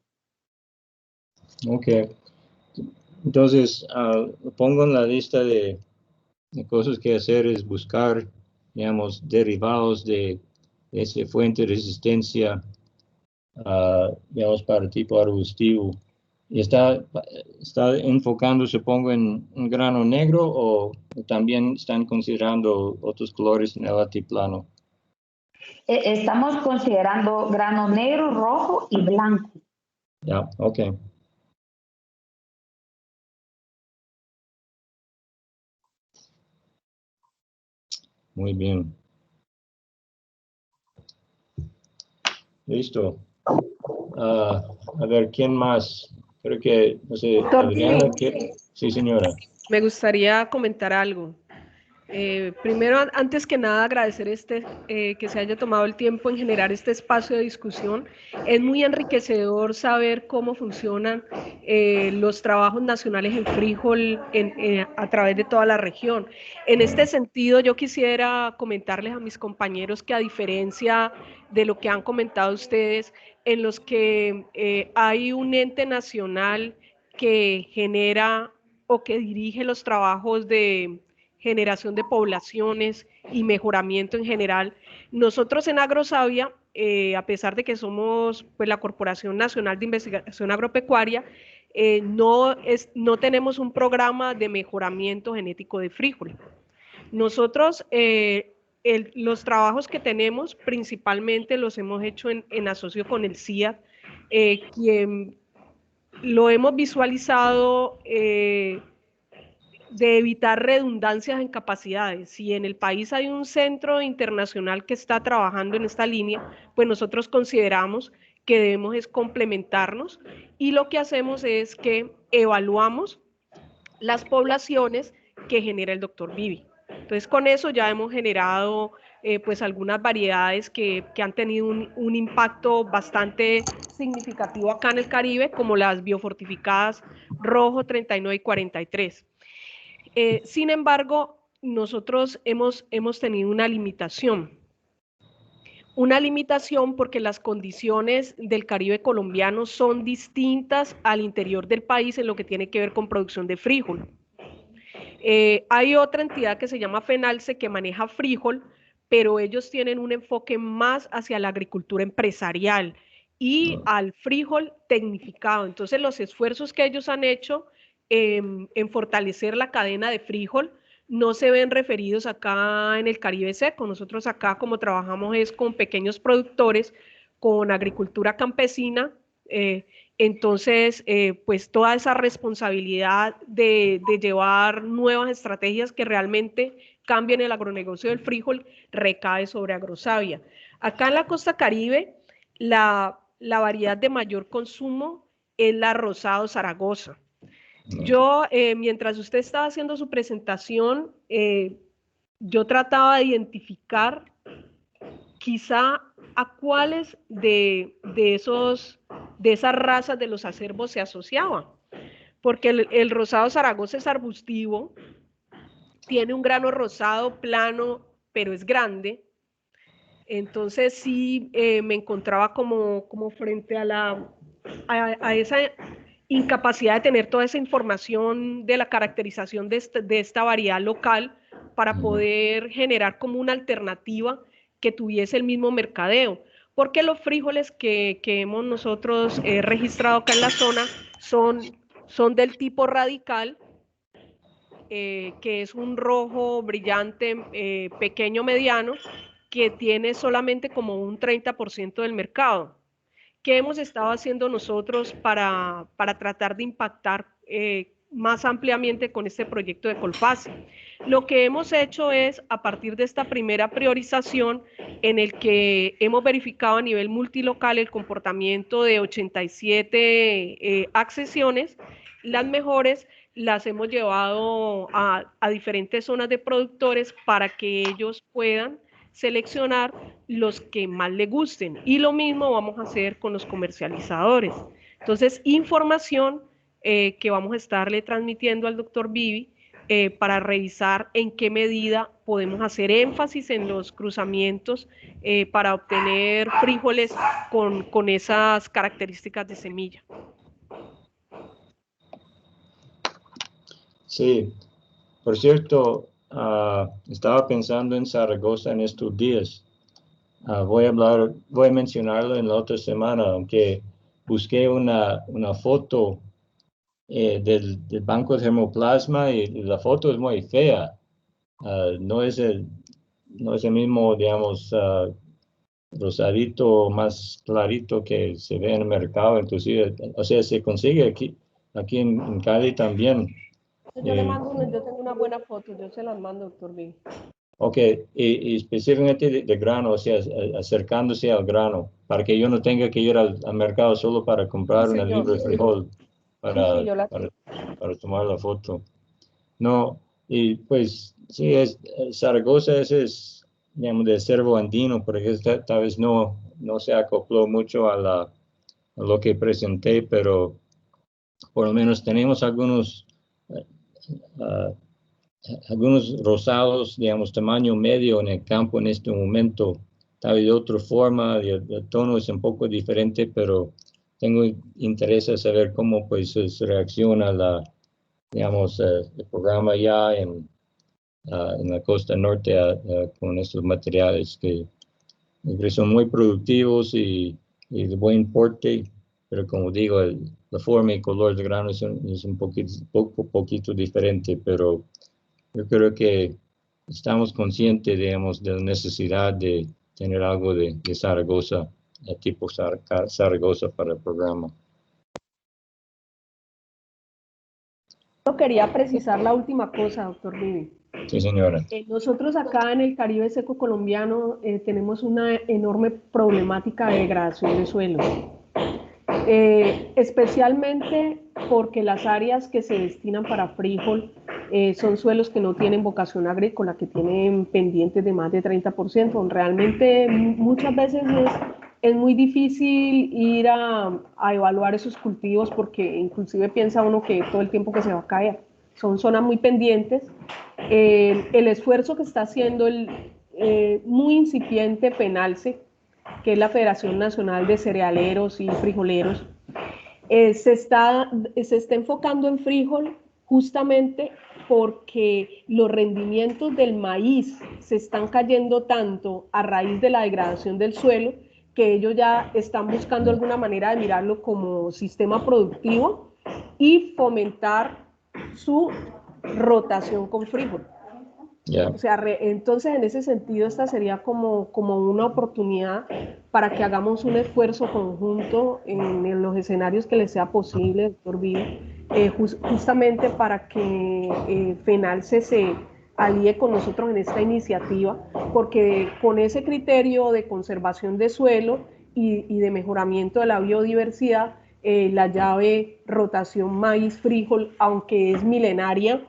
Ok. Entonces, pongo en la lista de cosas que hacer es buscar, digamos, derivados de esa fuente de resistencia, digamos, para tipo arbustivo. ¿Y está enfocando, supongo, en un grano negro o también están considerando otros colores en el altiplano? Estamos considerando grano negro, rojo y blanco. Ya, ok. Muy bien. Listo. A ver, ¿quién más? Creo que, no sé, Adriana, sí, señora. Me gustaría comentar algo. Primero, antes que nada, agradecer que se haya tomado el tiempo en generar este espacio de discusión. Es muy enriquecedor saber cómo funcionan los trabajos nacionales en frijol a través de toda la región. En este sentido, yo quisiera comentarles a mis compañeros que, a diferencia de lo que han comentado ustedes, en los que hay un ente nacional que genera o que dirige los trabajos de generación de poblaciones y mejoramiento en general. Nosotros en Agrosavia, a pesar de que somos pues, la Corporación Nacional de Investigación Agropecuaria, no tenemos un programa de mejoramiento genético de frijol. Nosotros los trabajos que tenemos principalmente los hemos hecho en asocio con el CIAT, quien lo hemos visualizado de evitar redundancias en capacidades. Si en el país hay un centro internacional que está trabajando en esta línea, pues nosotros consideramos que debemos es complementarnos, y lo que hacemos es que evaluamos las poblaciones que genera el doctor Vivi. Entonces, con eso ya hemos generado pues algunas variedades que han tenido un impacto bastante significativo acá en el Caribe, como las biofortificadas rojo 39 y 43. Sin embargo, nosotros hemos tenido una limitación porque las condiciones del Caribe colombiano son distintas al interior del país en lo que tiene que ver con producción de frijol. Hay otra entidad que se llama FENALCE que maneja frijol, pero ellos tienen un enfoque más hacia la agricultura empresarial y al frijol tecnificado. Entonces, los esfuerzos que ellos han hecho en fortalecer la cadena de frijol no se ven referidos acá en el Caribe seco. Nosotros acá, como trabajamos es con pequeños productores, con agricultura campesina, entonces, pues toda esa responsabilidad de llevar nuevas estrategias que realmente cambien el agronegocio del frijol recae sobre Agrosavia. Acá en la costa Caribe, la variedad de mayor consumo es la Rosado Zaragoza. Yo, mientras usted estaba haciendo su presentación, yo trataba de identificar quizá a cuáles de esas razas de los acervos se asociaban, porque el Rosado Zaragoza es arbustivo, tiene un grano rosado plano, pero es grande. Entonces sí me encontraba como frente a esa incapacidad de tener toda esa información de la caracterización de esta variedad local para poder generar como una alternativa que tuviese el mismo mercadeo, porque los frijoles que hemos nosotros registrado acá en la zona son del tipo radical, que es un rojo brillante, pequeño mediano, que tiene solamente como un 30% del mercado. ¿Qué hemos estado haciendo nosotros para tratar de impactar más ampliamente con este proyecto de Colfasi? Lo que hemos hecho es, a partir de esta primera priorización, en el que hemos verificado a nivel multilocal el comportamiento de 87 accesiones, las mejores las hemos llevado a diferentes zonas de productores para que ellos puedan seleccionar los que más le gusten, y lo mismo vamos a hacer con los comercializadores. Entonces, información que vamos a estarle transmitiendo al doctor Vivi para revisar en qué medida podemos hacer énfasis en los cruzamientos para obtener frijoles con esas características de semilla. Sí, por cierto, estaba pensando en Zaragoza en estos días. Voy a mencionarlo en la otra semana, aunque busqué una foto del banco de germoplasma y la foto es muy fea. No es el mismo, digamos, rosadito más clarito que se ve en el mercado, inclusive, o sea, se consigue aquí en Cali también. Yo le mando yo tengo una buena foto, yo se las mando, doctor Vivi. Ok, y específicamente de grano, o sea, acercándose al grano, para que yo no tenga que ir al mercado solo para comprar una libra de frijol para tomar la foto. No, y pues sí, Zaragoza es digamos, de acervo andino, porque tal vez no se acopló mucho a lo que presenté, pero por lo menos tenemos algunos rosados, digamos, tamaño medio en el campo en este momento. Tal vez de otra forma, el tono es un poco diferente, pero tengo interés en saber cómo pues se reacciona el programa ya en la costa norte con estos materiales que son muy productivos y de buen porte, pero como digo, la forma y color del grano es un poquito diferente, pero yo creo que estamos conscientes, digamos, de la necesidad de tener algo de Zaragoza, de tipo Zaragoza para el programa. Yo quería precisar la última cosa, doctor Vivi. Sí, señora. Nosotros acá en el Caribe seco colombiano tenemos una enorme problemática de degradación de suelos. Especialmente porque las áreas que se destinan para frijol son suelos que no tienen vocación agrícola, que tienen pendientes de más de 30%. Realmente muchas veces es muy difícil ir a evaluar esos cultivos porque inclusive piensa uno que todo el tiempo que se va a caer. Son zonas muy pendientes. El esfuerzo que está haciendo el muy incipiente FENALCE, que es la Federación Nacional de Cerealeros y Frijoleros, se está enfocando en frijol justamente porque los rendimientos del maíz se están cayendo tanto a raíz de la degradación del suelo que ellos ya están buscando alguna manera de mirarlo como sistema productivo y fomentar su rotación con frijol. Yeah. O sea, entonces en ese sentido esta sería como una oportunidad para que hagamos un esfuerzo conjunto en los escenarios que les sea posible, doctor Vive, justamente para que FENALCE se alíe con nosotros en esta iniciativa, porque con ese criterio de conservación de suelo y de mejoramiento de la biodiversidad, la llave rotación maíz-frijol, aunque es milenaria,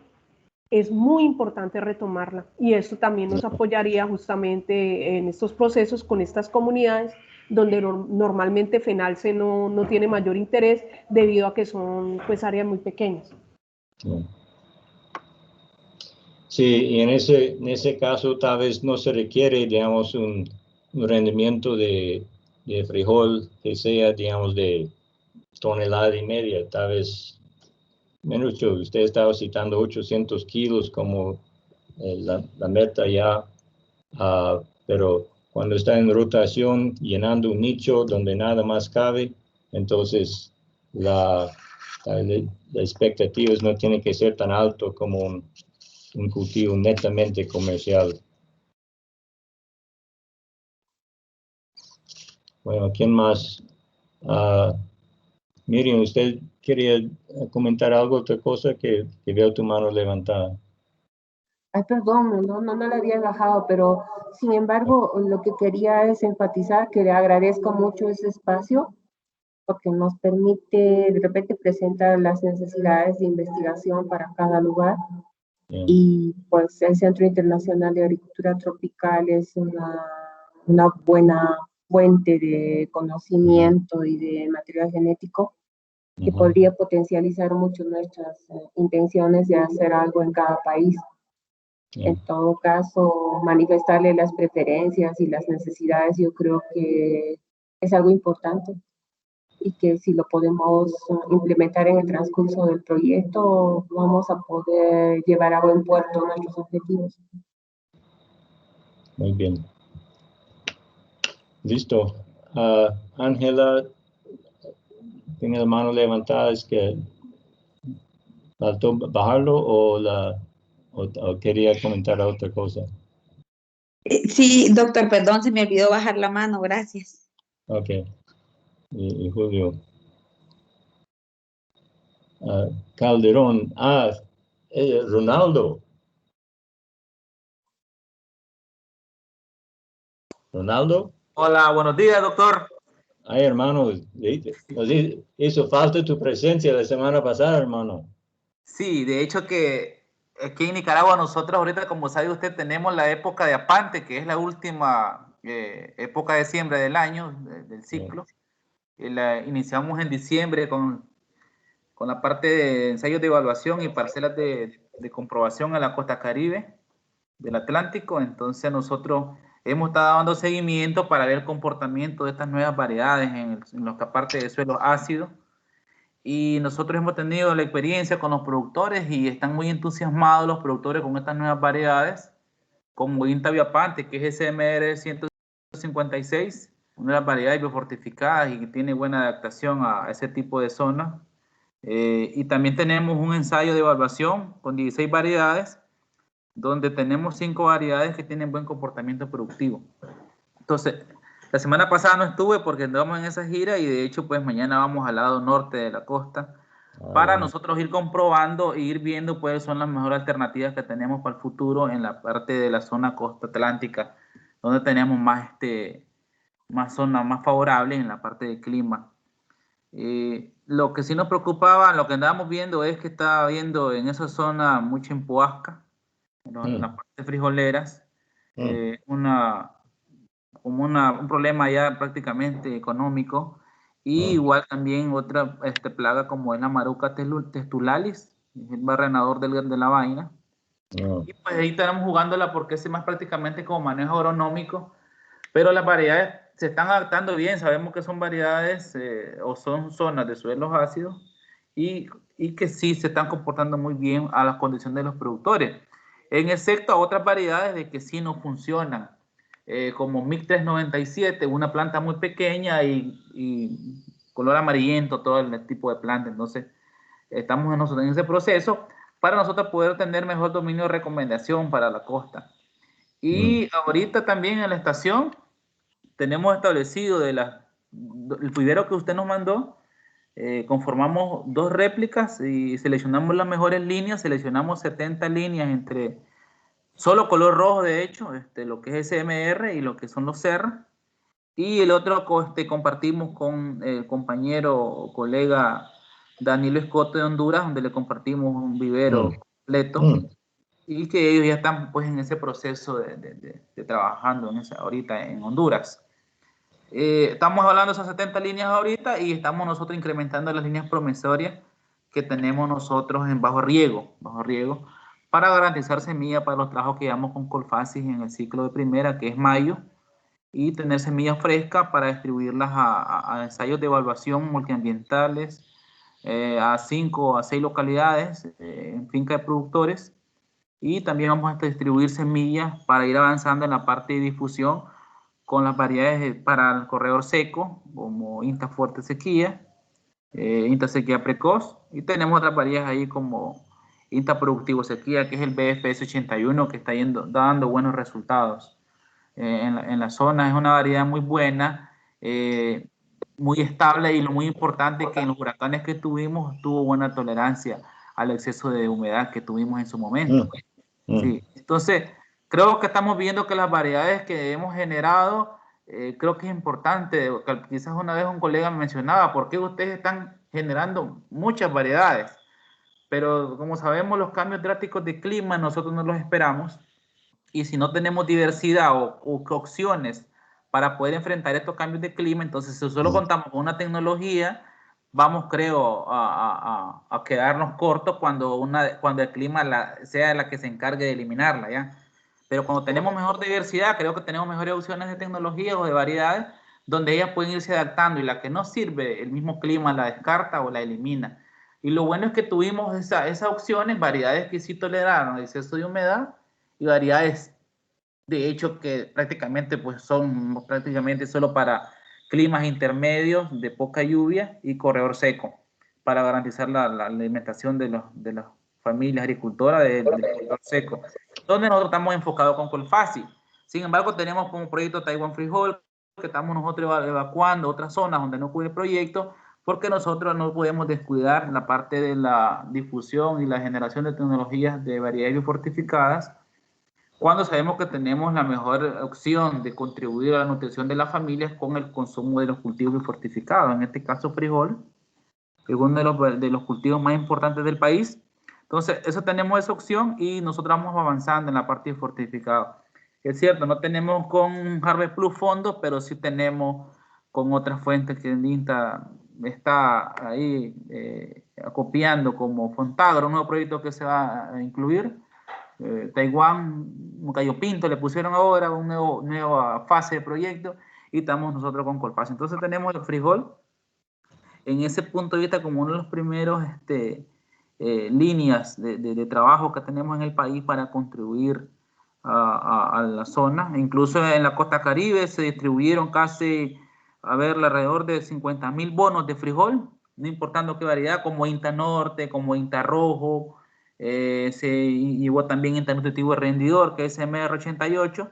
es muy importante retomarla y esto también nos apoyaría justamente en estos procesos con estas comunidades donde normalmente FENALCE no tiene mayor interés debido a que son pues áreas muy pequeñas. Sí, y en ese caso tal vez no se requiere, digamos, un rendimiento de frijol que sea, digamos, de 1,5 toneladas, tal vez menos. Usted estaba citando 800 kilos como la meta ya, pero cuando está en rotación, llenando un nicho donde nada más cabe, entonces la expectativa no tiene que ser tan alto como un cultivo netamente comercial. Bueno, ¿quién más? Miriam, ¿usted quería comentar algo, otra cosa que veo tu mano levantada? Ay, perdón, no la había bajado, pero sin embargo, lo que quería es enfatizar que le agradezco mucho ese espacio porque nos permite, de repente, presentar las necesidades de investigación para cada lugar. Bien. Y pues el Centro Internacional de Agricultura Tropical es una buena fuente de conocimiento y de material genético que podría potencializar mucho nuestras intenciones de hacer algo en cada país. En todo caso, manifestarle las preferencias y las necesidades, yo creo que es algo importante y que si lo podemos implementar en el transcurso del proyecto, vamos a poder llevar a buen puerto nuestros objetivos. Muy bien. Listo. Ángela, tiene la mano levantada, ¿es que faltó bajarlo o quería comentar otra cosa? Sí, doctor, perdón, se me olvidó bajar la mano, gracias. Ok. Y Julio. Calderón. Ronaldo. Ronaldo. Hola, buenos días, doctor. Ay, hermano, hizo falta tu presencia la semana pasada, hermano. Sí, de hecho que aquí en Nicaragua nosotros ahorita, como sabe usted, tenemos la época de apante, que es la última época de siembra del año, del ciclo. La iniciamos en diciembre con la parte de ensayos de evaluación y parcelas de comprobación en la costa caribe del Atlántico. Entonces nosotros hemos estado dando seguimiento para ver el comportamiento de estas nuevas variedades en la parte de suelos ácidos. Y nosotros hemos tenido la experiencia con los productores y están muy entusiasmados los productores con estas nuevas variedades, como Inta Viapante, que es SMR 156, una de las variedades biofortificadas y que tiene buena adaptación a ese tipo de zonas. Y también tenemos un ensayo de evaluación con 16 variedades, donde tenemos 5 variedades que tienen buen comportamiento productivo. Entonces, la semana pasada no estuve porque andamos en esa gira y de hecho pues mañana vamos al lado norte de la costa para nosotros ir comprobando e ir viendo cuáles son las mejores alternativas que tenemos para el futuro en la parte de la zona costa atlántica, donde tenemos más zona más favorable en la parte del clima. Lo que sí nos preocupaba, lo que andábamos viendo es que estaba habiendo en esa zona mucha empuasca, en la parte de frijoleras, como un problema ya prácticamente económico. Y igual también otra plaga como es la Maruca textulalis, el barrenador de la vaina. Y pues ahí estaremos jugándola porque es más prácticamente como manejo agronómico, pero las variedades se están adaptando bien. Sabemos que son variedades o son zonas de suelos ácidos y que sí se están comportando muy bien a las condiciones de los productores, en excepto a otras variedades de que sí no funcionan, como MIC 397, una planta muy pequeña y color amarillento, todo el tipo de planta. Entonces estamos nosotros en ese proceso para nosotros poder tener mejor dominio de recomendación para la costa. Y ahorita también en la estación tenemos establecido el vivero que usted nos mandó, conformamos 2 réplicas y seleccionamos las mejores líneas, seleccionamos 70 líneas entre solo color rojo, de hecho, lo que es SMR y lo que son los Serra, y el otro compartimos con el compañero o colega Danilo Escoto de Honduras, donde le compartimos un vivero completo, y que ellos ya están pues en ese proceso de trabajando ahorita en Honduras. Estamos hablando de esas 70 líneas ahorita y estamos nosotros incrementando las líneas promesorias que tenemos nosotros en bajo riego, para garantizar semilla para los trabajos que llevamos con Colfasis en el ciclo de primera, que es mayo, y tener semillas frescas para distribuirlas a ensayos de evaluación multiambientales, a 5 a 6 localidades en finca de productores, y también vamos a distribuir semillas para ir avanzando en la parte de difusión con las variedades para el corredor seco, como Inta Fuerte Sequía, Inta Sequía Precoz, y tenemos otras variedades ahí como Inta Productivo Sequía, que es el BFS 81, que está dando buenos resultados en la zona. Es una variedad muy buena, muy estable, y lo muy importante es que en los huracanes que tuvimos tuvo buena tolerancia al exceso de humedad que tuvimos en su momento. Sí. Entonces, creo que estamos viendo que las variedades que hemos generado, creo que es importante. Quizás una vez un colega me mencionaba, ¿por qué ustedes están generando muchas variedades? Pero como sabemos, los cambios drásticos de clima nosotros no los esperamos, y si no tenemos diversidad o opciones para poder enfrentar estos cambios de clima, entonces si solo contamos con una tecnología, vamos, creo, a quedarnos cortos cuando el clima sea la que se encargue de eliminarla, ¿ya? Pero cuando tenemos mejor diversidad, creo que tenemos mejores opciones de tecnología o de variedades donde ellas pueden irse adaptando, y la que no sirve el mismo clima la descarta o la elimina. Y lo bueno es que tuvimos esas opciones, variedades que sí toleraron el exceso de humedad y variedades, de hecho, que prácticamente pues son prácticamente solo para climas intermedios de poca lluvia y corredor seco, para garantizar la alimentación de las familias agricultoras del corredor seco, donde nosotros estamos enfocados con Colfasis. Sin embargo, tenemos como proyecto Taiwan Frijol, que estamos nosotros evacuando otras zonas donde no cubre el proyecto, porque nosotros no podemos descuidar la parte de la difusión y la generación de tecnologías de variedades biofortificadas, cuando sabemos que tenemos la mejor opción de contribuir a la nutrición de las familias con el consumo de los cultivos biofortificados, en este caso frijol, que es uno de los cultivos más importantes del país. Entonces, tenemos esa opción y nosotros vamos avanzando en la parte biofortificada. Es cierto, no tenemos con Harvest Plus fondos, pero sí tenemos con otras fuentes que el INTA está ahí acopiando, como Fontagro, un nuevo proyecto que se va a incluir. Taiwán, Gallo Pinto, le pusieron ahora una nueva fase de proyecto, y estamos nosotros con Colfasis. Entonces tenemos el frijol en ese punto de vista como uno de los primeros líneas de trabajo que tenemos en el país para contribuir a la zona. Incluso en la costa caribe se distribuyeron casi, alrededor de 50,000 bonos de frijol, no importando qué variedad, como Inta Norte, como Inta Rojo. Se llevó también Inta Nutritivo Rendidor, que es MR88,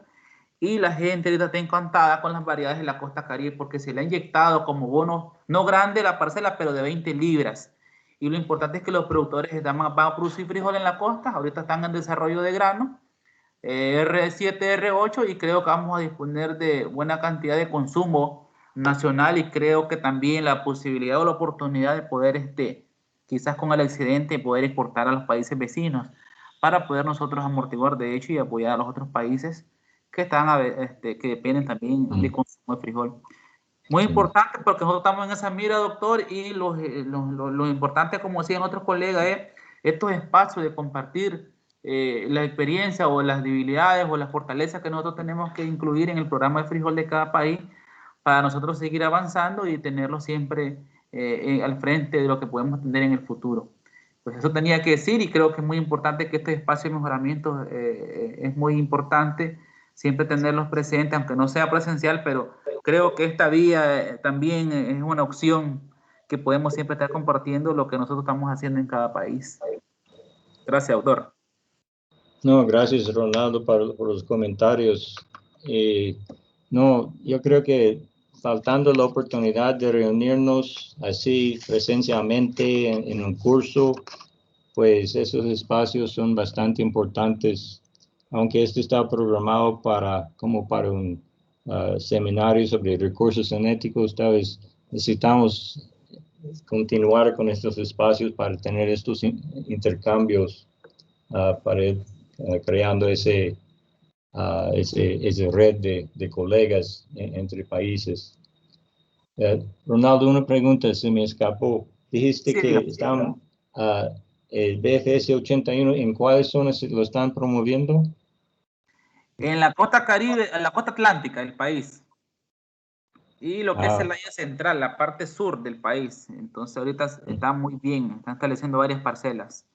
y la gente ahorita está encantada con las variedades de la costa caribe porque se le ha inyectado como bono, no grande la parcela, pero de 20 libras. Y lo importante es que los productores van a producir frijol en la costa, ahorita están en desarrollo de grano, R7, R8, y creo que vamos a disponer de buena cantidad de consumo nacional, y creo que también la posibilidad o la oportunidad de poder, quizás con el excedente, poder exportar a los países vecinos, para poder nosotros amortiguar, de hecho, y apoyar a los otros países que que dependen también de consumo de frijol. Muy importante porque nosotros estamos en esa mira, doctor, y lo importante, como decían otros colegas, es estos espacios de compartir la experiencia o las debilidades o las fortalezas que nosotros tenemos que incluir en el programa de frijol de cada país para nosotros seguir avanzando y tenerlo siempre al frente de lo que podemos tener en el futuro. Pues eso tenía que decir, y creo que es muy importante que este espacio de mejoramiento es muy importante siempre tenerlos presentes, aunque no sea presencial, pero creo que esta vía también es una opción que podemos siempre estar compartiendo lo que nosotros estamos haciendo en cada país. Gracias, doctor. No, gracias, Ronaldo, por los comentarios. No, yo creo que faltando la oportunidad de reunirnos así presencialmente en un curso, pues esos espacios son bastante importantes, aunque este está programado como para un seminario sobre recursos genéticos. Tal vez necesitamos continuar con estos espacios para tener estos intercambios, para ir creando esa red de colegas entre países. Ronaldo, una pregunta se me escapó. Dijiste que están el BFS 81, ¿en cuáles zonas lo están promoviendo? En la costa Caribe, en la costa atlántica del país. Y lo que es el área central, la parte sur del país. Entonces ahorita está muy bien, están estableciendo varias parcelas.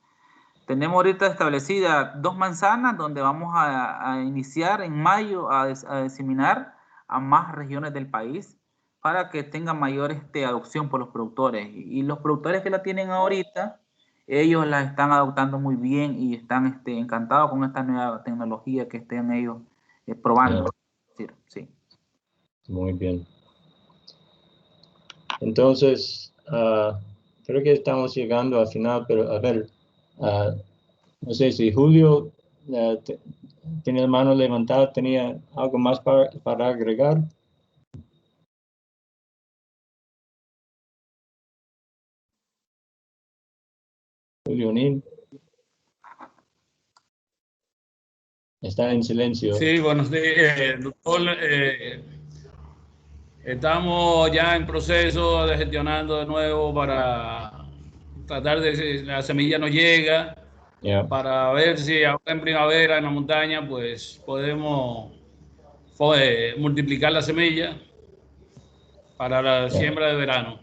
Tenemos ahorita establecidas 2 manzanas donde vamos a iniciar en mayo a diseminar a más regiones del país para que tenga mayor adopción por los productores. Y los productores que la tienen ahorita, ellos la están adoptando muy bien y están encantados con esta nueva tecnología que estén ellos probando. Sí. Muy bien. Entonces, creo que estamos llegando al final, pero a ver, no sé si Julio tiene la mano levantada, ¿tenía algo más para agregar? Julio Nin. Está en silencio. Sí, buenos días, doctor. Estamos ya en proceso de gestionando de nuevo para tratar de si la semilla no llega, para ver si ahora en primavera en la montaña pues podemos multiplicar la semilla para la siembra de verano.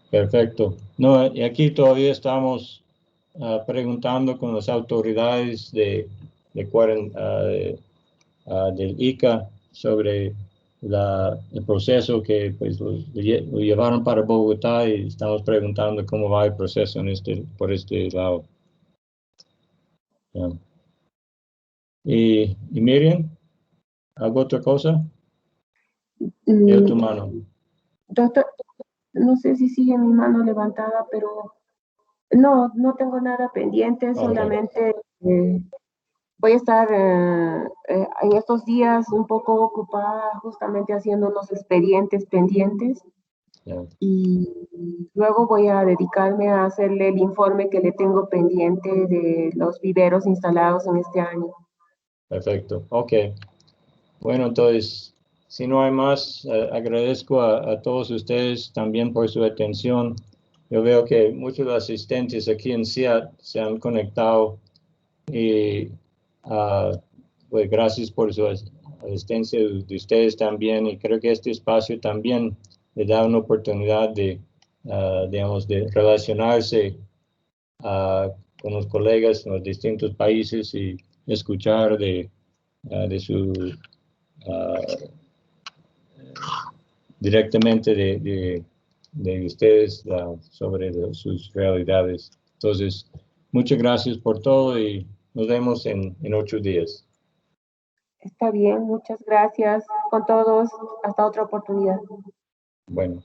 Perfecto. No, y aquí todavía estamos preguntando con las autoridades del ICA sobre el proceso que pues lo llevaron para Bogotá, y estamos preguntando cómo va el proceso por este lado. Y Miriam, ¿algo otra cosa? Leo tu mano. Doctor, no sé si sigue mi mano levantada, pero no tengo nada pendiente, solamente voy a estar en estos días un poco ocupada justamente haciendo unos expedientes pendientes. Y luego voy a dedicarme a hacerle el informe que le tengo pendiente de los viveros instalados en este año. Perfecto, ok. Bueno, entonces, si no hay más, agradezco a todos ustedes también por su atención. Yo veo que muchos asistentes aquí en CIAT se han conectado, y pues gracias por su asistencia de ustedes también, y creo que este espacio también le da una oportunidad de, digamos, de relacionarse con los colegas en los distintos países y escuchar de su directamente de ustedes sobre sus realidades. Entonces, muchas gracias por todo y nos vemos en 8 días. Está bien, muchas gracias con todos. Hasta otra oportunidad. Bueno.